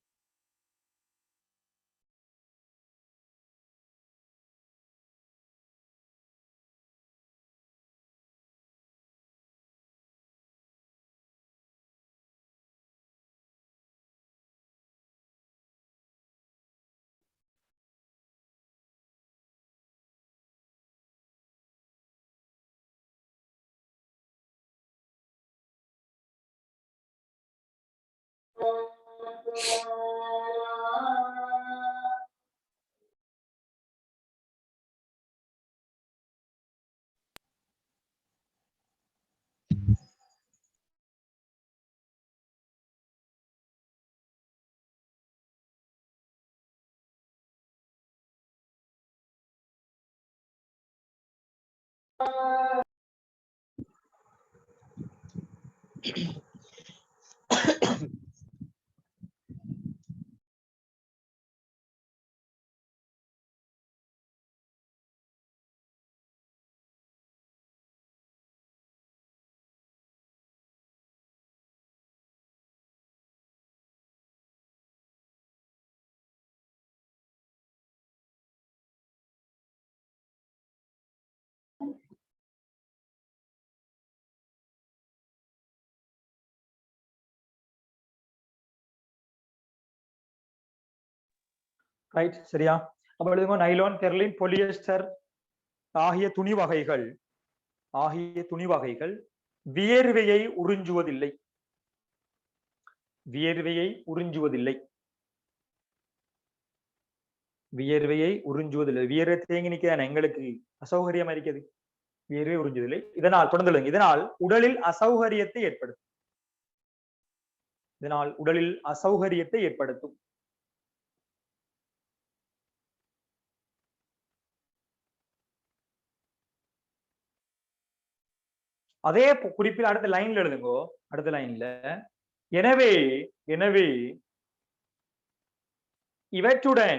S1: ரைட், சரியா? அப்ப எழுதுங்க, நைலான், தெர்லின், பொலியஸ்டர் ஆகிய துணி வகைகள் வியர்வையை உறிஞ்சுவதில்லை. வியர்வை தேங்கி நிற்க எங்களுக்கு அசௌகரியமா இருக்கிறது. வியர்வை உறிஞ்சுவதில்லை. இதனால் உடலில் அசௌகரியத்தை ஏற்படுத்தும். அதே குறிப்பில் அடுத்த லைன்ல எழுதுங்கோ. அடுத்த லைன்ல எனவே இவற்றுடன்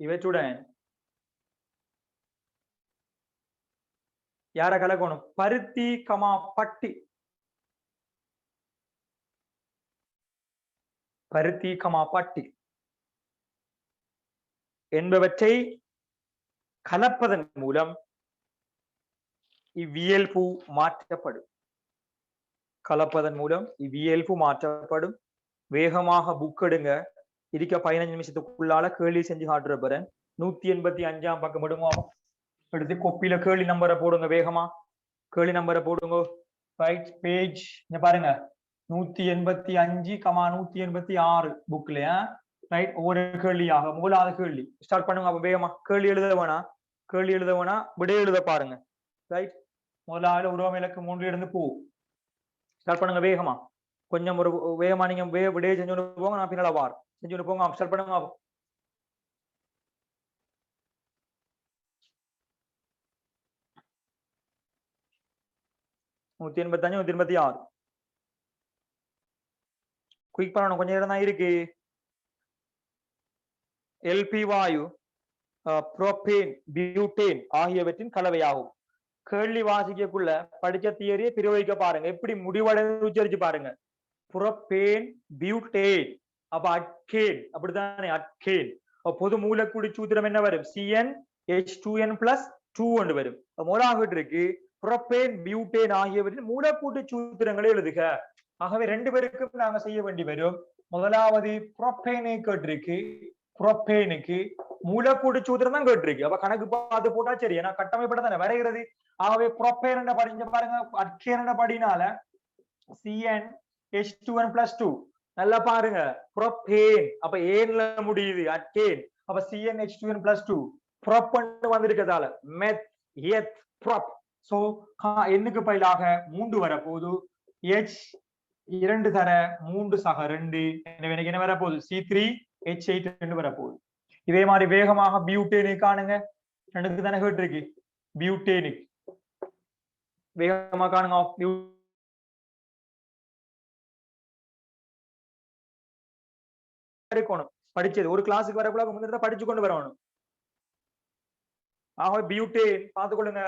S1: இவற்றுடன் யார கலக்கணும்? பருத்தி கமா பட்டி, பருத்தி கமா பட்டி என்பவற்றை கலப்பதன் மூலம் இவ்வியல்பு மாற்றப்படும். கலப்பதன் மூலம் இவ்வியல்பு மாற்றப்படும். வேகமாக புக் எடுங்க. இருக்க 15 நிமிஷத்துக்குள்ளால கேள்வி செஞ்சு காட்டுற பாரு. 185ஆம் பக்கம் எடுமாவும் எடுத்து கொப்பில கேள்வி நம்பரை போடுங்க. வேகமா கேள்வி நம்பரை போடுங்க. ரைட் பேஜ் இங்க பாருங்க 185, 186 புக்லயா. ரைட் ஒவ்வொரு கேள்வியாக முதலாவது கேள்வி ஸ்டார்ட் பண்ணுங்க. அப்ப வேகமா கேள்வி எழுத வேணாம், கேள்வி எழுத வேணாம், விடை எழுத பாருங்க. ரைட் முதலாவது உருவம் இலக்கு 3 இருந்து போ ஸ்டார்ட் பண்ணுங்க. வேகமா கொஞ்சம் ஒரு வேகமா நீங்க விடையை செஞ்சு போங்க. நான் பின்னால வார் செஞ்சு போங்க. ஸ்டார்ட் பண்ணுங்க. 185, 186 குயிக் பண்ணணும். கொஞ்சம் நேரம் தான் இருக்கு. எல்பி வாயு, புரோபேன், பியூட்டேன் ஆகியவற்றின் கலவையாகும். கேள்வி வாசிக்கக்குள்ள படிச்ச தியரியை பிரயோகிக்க பாருங்க. எப்படி முடிவடைந்து உச்சரிச்சு பாருங்க. புரோபேன், பியூட்டேன், அப்ப அட்கேன் அப்படித்தானே? அட்கேன். பொது மூலக்கூறு சூத்திரம் என்ன வரும்? CnH2n+2 வரும். முதலாவது இருக்கு புரோபேன், பியூட்டேன் ஆகியவற்றின் மூலக்கூட்டு சூத்திரங்களை எழுதுக. ஆகவே 2 பேருக்கும் நாங்க செய்ய வேண்டி வரும். முதலாவது புரோபேனை கேட்டிருக்கு. புரோபேனுக்கு மூலக்கூட்டு சூத்திரம் தான் கேட்டிருக்கு. அப்ப கணக்கு பார்த்து போட்டா சரி. ஏன்னா கட்டமைப்பட தானே வரைகிறது. ஆகவே புரோபேன் என்ன படிங்க பாருங்க. அட்கேன் என்ன படினால CnH2n+2. நல்லா பாருங்க. புரோபேன் அப்ப ஏன்ல முடியுது. அட்கேன் அப்ப CnH2n+2. ப்ரோப் வந்திருக்கிறதால மெத், எத், ப்ரோப். சோ எண்ணுக்கு பதிலாக 3 வரப்போகுது. H 2 தர 3 சக 2. எனவே எனக்கு என்ன வரப்போகுது? C3H8 வரப்போகுது. இதே மாதிரி வேகமாக பியூட்டேனுக்கு காணுங்க. 2க்கு தானே கேட்டிருக்கு. பியூட்டேனுக்கு வேகமா காணுங்க. இருக்கணும் படிச்சது ஒரு கிளாஸுக்கு வரக்குள்ள முன்னாடி படிச்சு கொண்டு வரணும். ஆக பியூட்டேன் பார்த்துக்கொள்ளுங்க.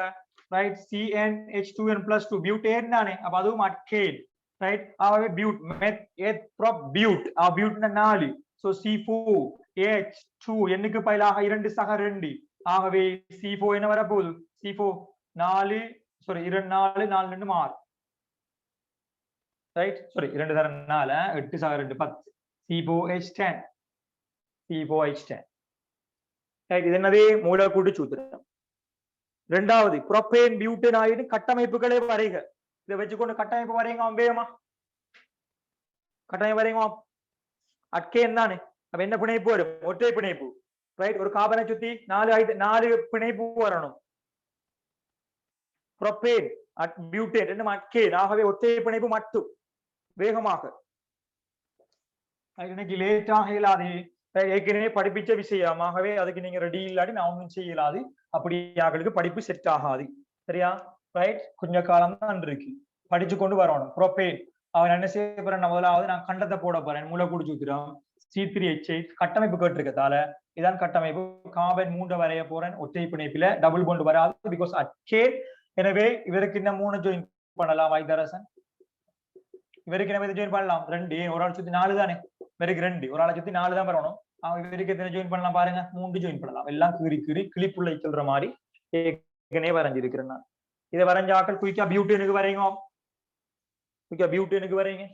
S1: ரைட் CnH2n+2 பியூட்டேன் தானே. அப்ப அதுவும் அட்கேன். ரைட் ஆகவே பியூட் மெத், எத், ப்ரோப், பியூட். பியூட்னா 4. சோ C4H2 எண்ணுக்கு பதிலாக 2 சக 2. ஆகவே C4 என்ன வரப்போகுது? C4 4 sorry 2 4 4 2 6. ரைட் சாரி 2 தர 4 8 சக 2 10. C4H10. C4H10. ரைட் இது என்னது? மூலக்கூட்டு சூத்திரம். இரண்டாவது புரோபேன், பியூட்டேன் ஆகிய கட்டமைப்புகளை வரைக. இதை வச்சுக்கொண்டு கட்டமைப்பு வரைங்க. வேகமா கட்டமைப்பு வரைங்க. அட்கேன் தானே. அப்ப என்ன பிணைப்பு வரும்? ஒற்றை பிணைப்பு. ரைட் ஒரு கார்பனை சுத்தி 4 பிணைப்பு வரணும். புரோபேன், பியூட்டேன் ரெண்டும் அட்கேன். ஆகவே ஒற்றை பிணைப்பு மட்டும். வேகமாக இன்னைக்கு லேட்டாக இயலாது. ஏற்கனவே படிப்பிச்ச விஷயமாகவே அதுக்கு நீங்க ரெடி இல்லாட்டி நான் ஒன்றும் செய்யலாது. அப்படி அவங்களுக்கு படிப்பு செட் ஆகாது. சரியா? ரைட் கொஞ்ச காலம் தான் இருக்கு. படிச்சு கொண்டு வரணும். புரோபேன் அவன் என்ன செய்ய போறேன்? முதலாவது நான் கண்டத்தை போட போறேன். மூலக்கூறு சூத்திரம் C3H8 கட்டமைப்பு கேட்டிருக்கதால இதான் கட்டமைப்பு. கார்பன் 3 வரைய போறேன். ஒற்றை பிணைப்பில டபுள் பாண்ட் வராது. பிகாஸ் அட்கேன். எனவே இவருக்கு இன்னும் 3 ஜாயின் பண்ணலாம். வைத்தரசன் இவருக்கு என்ன ஜாயின் பண்ணலாம்? 2. ஒரு ஆள் சுத்தி 4 தானே. இவருக்கு 2. ஒரு ஆளை சுத்தி 4 தான் வரணும். இவருக்கு எத்தனை ஜாயின் பண்ணலாம் பாருங்க? 3 ஜாயின் பண்ணலாம். எல்லாம் கிளிப்புள்ளை சொல்ற மாதிரி ஏற்கனவே வரைஞ்சிருக்கிறேன் நான். இதை வரைஞ்ச ஆக்கள் குயிக்கா பியூட்டேனுக்கு வரைங்க. குயிக்கா பியூட்டேனுக்கு வரைங்க.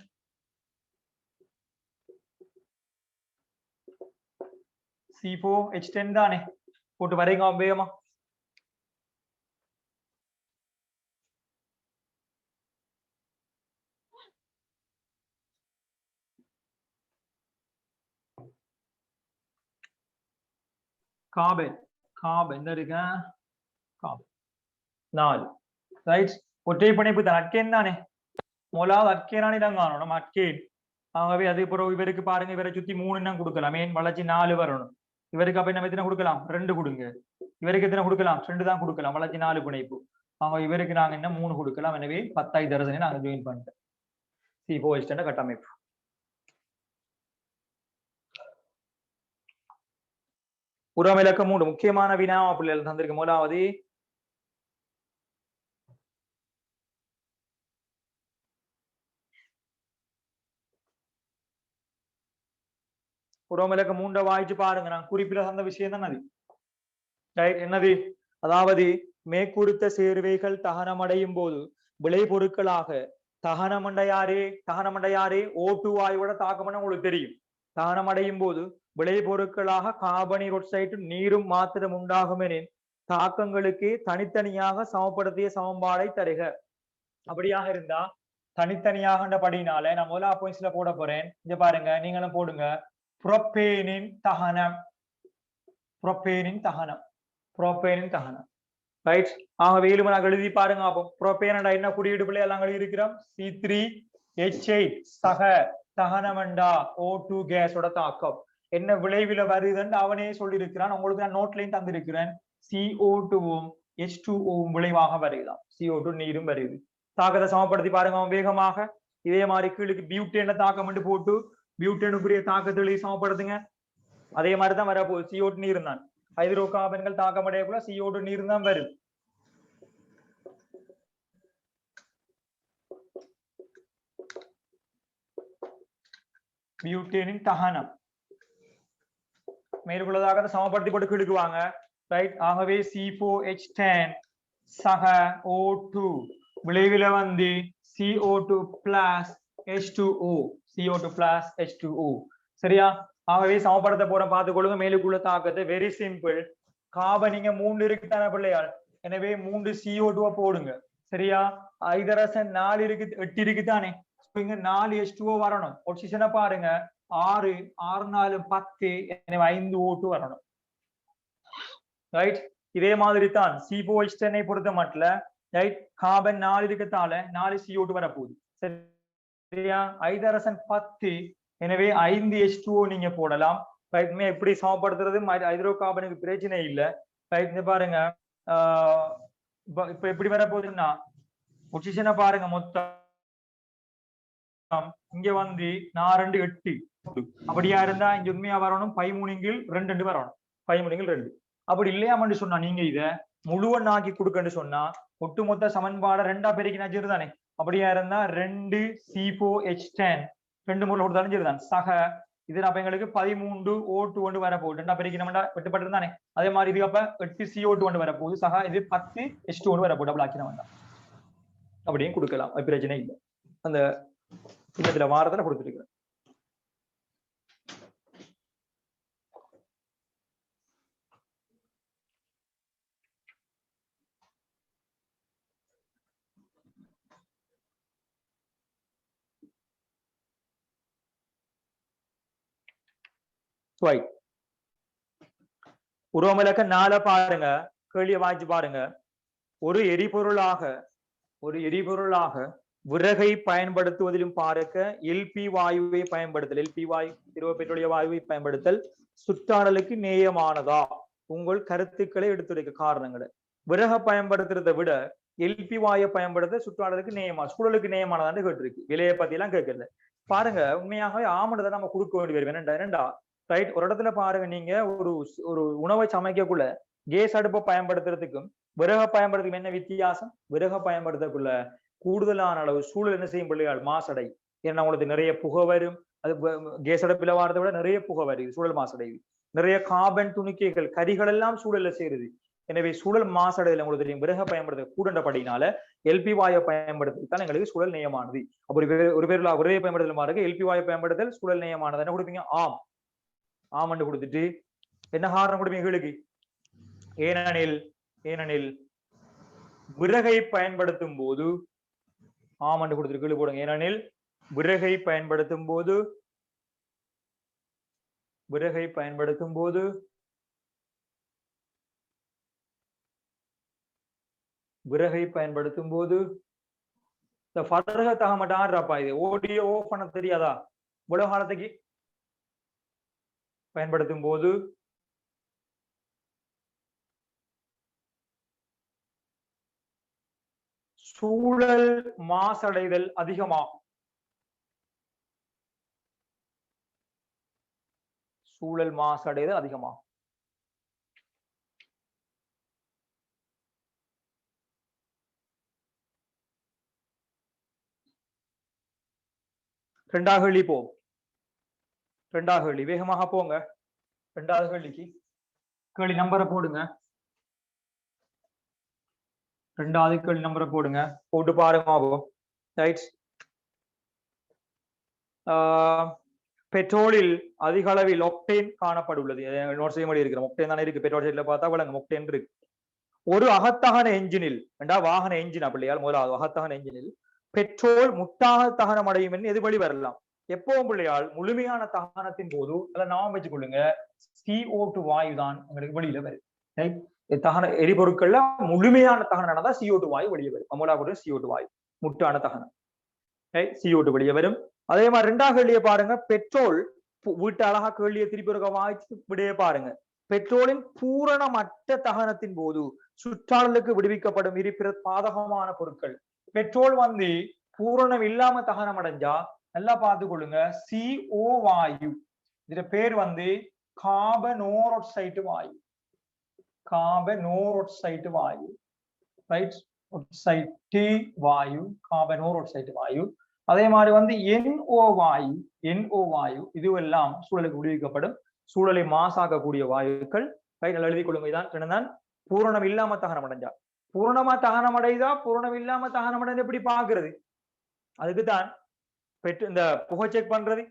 S1: C4H10 தானே. போட்டு வரைங்க வேகமா. கார்பன் என்ன இருக்க? 4. ரைட் ஒற்றை பிணைப்பு தான். அட்கேன் தானே. முதலாவது அட்கேனானே தான் காணணும். அட்கேன். ஆகவே அதே பிறகு இவருக்கு பாருங்க. இவரை சுத்தி 3 தான் கொடுக்கலாம். ஏன் வளர்ச்சி 4 வரணும். இவருக்கு அப்ப என்ன எத்தனை கொடுக்கலாம்? 2 கொடுங்க. இவருக்கு எத்தனை கொடுக்கலாம்? 2 தான் கொடுக்கலாம். வளர்ச்சி 4 பிணைப்பு. இவருக்கு நாங்க என்ன 3 கொடுக்கலாம். எனவே 10 தரசனை நாங்க ஜாயின் பண்ணிட்டோம். C4H10 கட்டமைப்பு. உரம் இலக்கம் 3 முக்கியமான வினா பிள்ளைகள் தந்திருக்கு. முதலாவது உரம் இலக்கம் 3 வாய்ச்சு பாருங்க. நான் குறிப்பிட அந்த விஷயம் தான் அது. என்னது? அதாவது மேற்குறித்த சேர்வைகள் தகனமடையும் போது விளைபொருட்களாக தகனமண்டையாரே O2 வாயுவோட தாக்கம் உங்களுக்கு தெரியும். தகனமடையும் போது விளைபொருட்களாக கார்பனீரொட்சைட்டு நீரும் மாத்திரம் உண்டாகும் எனின் தாக்கங்களுக்கு தனித்தனியாக சமப்படுத்திய சமன்பாடை தருக. அப்படியாக இருந்தா தனித்தனியாக படினால நான் முதலா பாயிண்ட்ஸ்ல போட போறேன். இங்க பாருங்க, நீங்களும் போடுங்க. புரோப்பேனின் தகனம் ரைட். ஆகவே நாங்கள் எழுதி பாருங்க. அப்போ புரோப்பேன் என்ன குறியீடு பிள்ளை எல்லாம் எழுதி இருக்கிறோம். C3H8 சக தகனமண்டா O2 கேஸோட தாக்கம் என்ன விளைவில வருதுன்னு அவனே சொல்லி இருக்கிறான். உங்களுக்கு நான் நோட்லையும் தந்திருக்கிறேன். CO2வும் H2Oவும் விளைவாக வருகிறான். CO2 நீரும் வருது. தாக்கத்தை சமப்படுத்தி பாருங்க வேகமாக. இதே மாதிரி கீழுக்கு பியூட்டேன தாக்கம் போட்டு பியூட்டேனுக்குரிய தாக்கத்தை சமப்படுத்துங்க. அதே மாதிரிதான் வரப்போகுது. CO2 நீர் தான். ஹைட்ரோ கார்பன்கள் தாக்கமடையக்குள்ள CO2 நீர் தான் வருது. பியூட்டேனின் தகனம் மேற்கொள்ளதாக சமப்படுத்தி போட்டு கிழக்குவாங்க. ரைட். ஆகவே C4H10 சக O2 விளைவில வந்து CO2 பிளஸ் H2O சரியா? ஆகவே சமப்படுத்த போற பார்த்துக்கொள்ளுங்க. மேலுக்குள்ள தாக்கத்தை வெரி சிம்பிள். கார்பன் இங்க 3 இருக்குதான பிள்ளையாள். எனவே 3 CO2 போடுங்க சரியா? ஹைட்ரஜன் 4 இருக்கு, 8 இருக்குதானே. இங்க 4 H2O வரணும். ஆக்சிஜனை பாருங்க 6 4 10, எனவே 5 O2 வரணும். ரைட். இதே மாதிரி தான் C4H10 பொறுத்த மட்டும் ரைட். கார்பன் 4 இருக்கத்தால 4 CO2 வரப்போகுது சரியா? ஹைட்ரஜன் 10, எனவே 5 H2O நீங்க போடலாம். ரைட். எப்படி சமப்படுத்துறது? ஹைட்ரோ கார்பனுக்கு பிரச்சனை இல்லை. ரைட். பாருங்க இப்ப எப்படி வரப்போகுதுன்னா ஆக்சிஜனை பாருங்க மொத்தம் இங்க வந்து 4 2 8. அப்படியா இருந்தா இங்க உண்மையா வரணும் 13 வரணும். 13 அப்படி இல்லையாமன்னு சொன்னா நீங்க இத முழுவனாக்கி கொடுக்கன்னு சொன்னா ஒட்டுமொத்த சமன்பாடு 2ஆ பெருக்கினா சரிதானே. அப்படியா இருந்தா 2 C4H10 2 முறை கொடுத்தாலும் சரிதான். சக இது அப்ப எங்களுக்கு 13 O2 வரப்போகுது. 2ஆ பெருக்கினோம்னா வெட்டுப்பட்டிருந்தானே. அதே மாதிரி இது அப்ப 8 CO2 வரப்போகுது. சக இது 10 H2 வரப்போகுது. டபுள் ஆக்கின வேண்டாம். அப்படியும் கொடுக்கலாம், பிரச்சனை இல்லை. அந்த சின்னத்துல வாரத்துல கொடுத்துருக்கிறேன். உருவமிலக்க 4 பாருங்க. கேள்வியை வாய்ச்சி பாருங்க. ஒரு எரிபொருளாக விறகை பயன்படுத்துவதிலும் பாருக்க எல்பி வாயுவை பயன்படுத்தல், எல்பி வாயு திரவ பெட்ரோலிய வாயுவை பயன்படுத்தல் சுற்றாடலுக்கு நேயமானதா? உங்கள் கருத்துக்களை எடுத்துரைக்க காரணங்களை. விறக பயன்படுத்துறதை விட எல்பி வாயை பயன்படுத்த சுற்றாடலுக்கு சூழலுக்கு நேயமானதான்னு கேட்டிருக்கு. விலையை பத்தி எல்லாம் கேட்கறது பாருங்க. உண்மையாகவே ஆமணத்தை நம்ம கொடுக்க வேண்டி வருவேன். என்னண்டா ரைட். ஒரு இடத்துல பாருங்க, நீங்க ஒரு உணவை சமைக்கக்குள்ள கேஸ் அடுப்பை பயன்படுத்துறதுக்கும் விறக பயன்படுத்துக்கும் என்ன வித்தியாசம்? விறக பயன்படுத்தக்குள்ள கூடுதலான அளவு சூழல் என்ன செய்யும் பிள்ளைகள்? மாசடை. ஏன்னா உங்களுக்கு நிறைய புகை வரும். அது கேஸ் அடுப்பில வாரதை விட நிறைய புகை வருது, சூழல் மாசடையுது. நிறைய கார்பன் துணிக்கைகள் கரிகள் எல்லாம் சூழல்ல சேருது. எனவே சூழல் மாசடைதல் உங்களுக்கு தெரியும். விறக பயன்படுத்த கூடண்டபடினால எல்பி வாயை பயன்படுத்துறதுதான் எங்களுக்கு சூழல் நேயமானது. அப்படி ஒரு பேர்ல ஒரே பயன்படுத்தல் மாதிரி எல்பி வாயை பயன்படுத்தல் சூழல் நேயமானது. என்ன கொடுப்பீங்க? ஆமண்டு கொடுத்துட்டு என்ன காரணம் கொடுப்பீங்க கேளுக்கு? ஏனெனில் விறகை பயன்படுத்தும் போது ஆமண்டு கொடுத்துட்டு கீழே போடுங்க. ஏனெனில் விறகை பயன்படுத்தும் போது இந்த ஃபடர்கத்தாக மாட்டான்றாப்பா. இது ஆடியோ ஆஃப் பண்ண தெரியாதா? இவ்வளவு காலத்துக்கு பயன்படுத்தும் போது சூழல் மாசடைதல் அதிகமாகும். ரெண்டாவது கேள்வி போ. ரெண்டாவது கேள்வி வேகமாக போங்க. ரெண்டாவது கேள்விக்கு கேள்வி நம்பரை போடுங்க. ரெண்டாவது கேள்வி நம்பரை போடுங்க. போட்டு பாருங்க. ரைட். பெட்ரோலில் அதிக அளவில் ஒக்டேன் காணப்படுள்ளது. நோட் செய்ய முடியும் இருக்கிறோம். ஒக்டேன் தானே இருக்கு பெட்ரோல் சைட்ல பார்த்தா வழங்க ஒக்டேன் இருக்கு. ஒரு அகத்தகன என்ஜினில் வாகன என்ஜின் அப்படியால் முதலாவது அகத்தகன என்ஜினில் பெட்ரோல் முட்டாக தகனம் அடையும் என்று எது வழி வரலாம்? எப்பவும் பிள்ளையால் முழுமையான தகனத்தின் போது அதில் நாம் வச்சுக்கொள்ளுங்க CO2 வாயு தான் உங்களுக்கு வெளியில வருது. தகன எரிபொருட்கள்ல முழுமையான தகனம் நடந்தா CO2 வாயு வெளியே வரும். அமோலாபுரம் CO2 வாயு முட்டான தகனம் CO2 வெளியே வரும். அதே மாதிரி ரெண்டாவது கேள்வியை பாருங்க. பெட்ரோல் வீட்டு அழகா கேள்வியை திருப்பி இருக்க வாய்ச்சி விடைய பாருங்க. பெட்ரோலின் பூரணமற்ற தகனத்தின் போது சுற்றாடலுக்கு விடுவிக்கப்படும் இருப்பிற பாதகமான பொருட்கள். பெட்ரோல் பூரணம் இல்லாம தகனம் அடைஞ்சா நல்லா பார்த்து கொள்ளுங்க CO வாயு. இதுல பேர் கார்பனோராக்சைடு வாயு. கார்பனோராக்சைடு வாயு. ரைட். ஆக்சைடு வாயு கார்பனோராக்சைடு வாயு. அதே மாதிரி NO வாயு. NO வாயு இதுவெல்லாம் சூழலுக்கு விடுவிக்கப்படும் சூழலை மாசாக்கக்கூடிய வாயுக்கள். நல்லா எழுதி கொள்ளுங்க. இதான் பூரணம் இல்லாம தகனம் அடைஞ்சா. பூரணமா தகனம் அடைதா பூரணம் இல்லாம தகனம் அடைந்து எப்படி பாக்குறது? அதுக்குதான் இந்த புகை செக் பண்றது.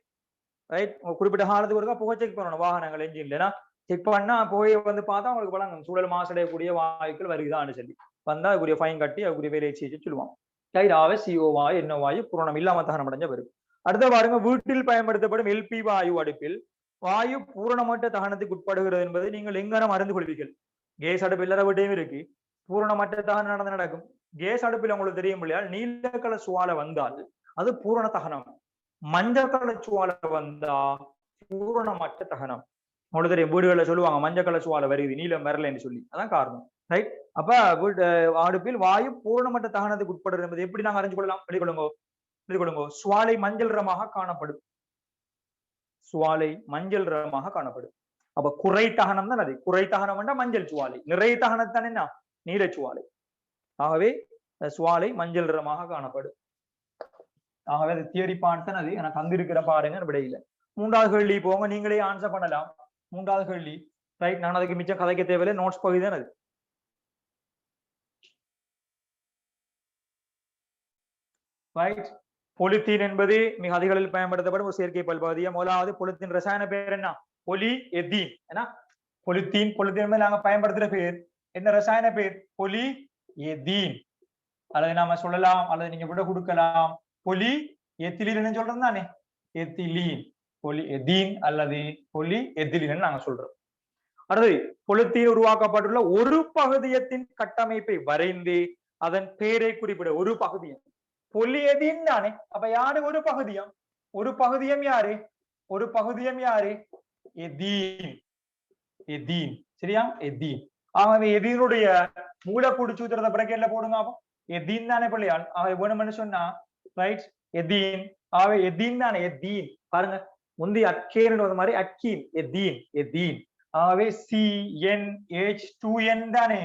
S1: ரைட். குறிப்பிட்ட காலத்துக்கு ஒருக்கா புகை செக் பண்ணணும் வாகனங்கள் என்ஜின்ல. ஏன்னா செக் பண்ணா புகையை பார்த்தா உங்களுக்கு வழங்கும் சூழல் மாசடையக்கூடிய வாயுக்கள் வருகுதான்னு சொல்லி வந்தா அதுக்குரிய ஃபைன் கட்டி அதுக்குரிய வேலையை செய்ய சொல்லுவாங்க. ரைடாவே CO வாயு NO வாயு பூரணம் இல்லாம தகனம் அடைஞ்ச வரும். அடுத்த பாருங்க. வீட்டில் பயன்படுத்தப்படும் LP வாயு அடுப்பில் வாயு பூரணமற்ற தகனத்துக்கு உட்படுகிறது என்பதை நீங்கள் எங்கனம் அறிந்து கொள்வீர்கள்? கேஸ் அடுப்பு எல்லார வீட்டையும் இருக்கு. பூரணமற்ற தகனம் நடக்கும். கேஸ் அடுப்பில் உங்களுக்கு தெரியும் இல்லையா நீலக்கல சுவாலை வந்தால் அது பூரண தகனம். மஞ்சள் கல சுவாலை வந்தா பூரணமற்ற தகனம். உங்களுக்கு தெரியும் வீடுகளில் சொல்லுவாங்க மஞ்சள் கல சுவாலை வருது நீலம் வரலன்னு சொல்லி. அதான் காரணம். ரைட். அப்ப அடுப்பில் வாயு பூரணமற்ற தகனத்துக்கு உட்படுறது என்பது எப்படி நாங்க அறிஞ்சு கொள்ளலாம்? எழுதிக்கொள்ளுங்க. சுவாலை மஞ்சள் நிறமாக காணப்படும். சுவாலை மஞ்சள் நிறமாக காணப்படும். அப்ப குறை தகனம் தான் அது. குறை தகனம் மஞ்சள் சுவாலை. நிறை தகனத்தான் என்ன நீல சுவாலை. ஆகவே சுவாலை மஞ்சள் நிறமாக காணப்படும். ஆகவே அது தியரி பார்ட் தான் அது. எனக்கு தந்திருக்கிற பாருங்க விடையில. மூன்றாவது கேள்வி போங்க. நீங்களே ஆன்சர் பண்ணலாம். மூன்றாவது கேள்வி. ரைட். நான் அதுக்கு மிச்சம் கதைக்க தேவையில்லை. நோட்ஸ் பகுதி தான் அது. ரைட். பொலித்தீன் என்பது மிக அதிக அளவில் பயன்படுத்தப்படும் ஒரு செயற்கை பல்பகுதியா. முதலாவது பொலித்தீன் ரசாயன பேர் என்ன? பொலி எதீன். ஏன்னா பொலித்தீன் நாங்க பயன்படுத்துற பேர் என்ன? ரசாயன பேர் பொலி எதீன். அல்லது நாம சொல்லலாம் அல்லது நீங்க விட கொடுக்கலாம் பொலி எத்திலீன் சொல்றது தானே. எத்திலீன் பொலி எதீன் அல்லது பொலி எத்திலீன் நாங்க சொல்றோம். அடுத்து பொலித்தீன் உருவாக்கப்பட்டுள்ள ஒரு பகுதியத்தின் கட்டமைப்பை வரைந்து அதன் பெயரை குறிப்பிட. ஒரு பகுதியம் பொலியதீன் தானே. அப்ப யாரு ஒரு பகுதியம்? ஒரு பகுதியம் யாரு? ஒரு பகுதியம் யாரு? எதீன். எதீன். சரியா? எதீன். ஆகவே எதீனுடைய மூலக்கூறு சூத்திரத்தை பிரக்கெட்ல போடுங்க. அப்போ எதீன் தானே பிள்ளையாள். ஆகவே வேணும்னு சொன்னா ரைட் எதீன். ஆகவே எதீன் தானே. எதீன் பாருங்க முந்தி அக்கேன் ஒரு மாதிரி அக்கீன். எதீன். எதீன். ஆகவே CnH2n தானே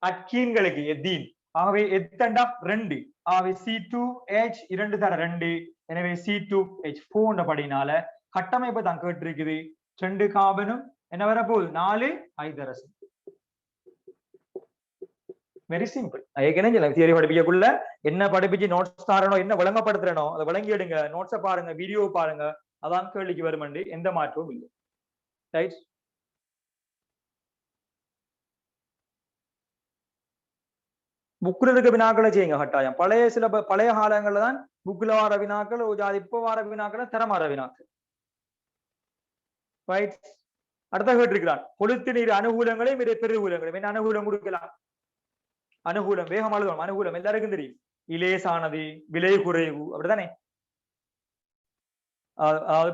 S1: அக்கீன்களுக்கு எதீன். ஆகவே எத்தண்டா 2. ஆகவே C2H 2 தர 2. எனவே C2H4 படினால கட்டமைப்பு தான் கேட்டிருக்குது. 2 கார்பனும் என்ன வரப்போகுது? 4 ஹைட்ரஜன். Very simple. ஏற்கனவே தியரி படிப்பிக்கக்குள்ள என்ன படிப்பிச்சு நோட்ஸ் தாரனோ என்ன விளங்கப்படுத்துறனோ அதை விளங்கி எடுங்க. நோட்ஸை பாருங்க, வீடியோ பாருங்க. அதான் கேள்விக்கு வருமண்டு எந்த மாற்றமும் இல்லை. ரைட். புக்ல இருக்க வினாக்களை செய்யுங்க கட்டாயம். பழைய காலங்கள்ல தான் புக்ல வார வினாக்கள் இப்ப வார வினாக்கள் தரமாற வினாக்கள். ரைட். அடுத்த கேட்டிருக்கிறான் பொலித்து நீர் அனுகூலங்களையும் பெருகூலங்களையும். என்ன அனுகூலம் கொடுக்கலாம்? அனுகூலம் வேகம் அழுதம். அனுகூலம் எல்லாருக்கும் தெரியும். இலேசானது, விலை குறைவு அப்படித்தானே. அதாவது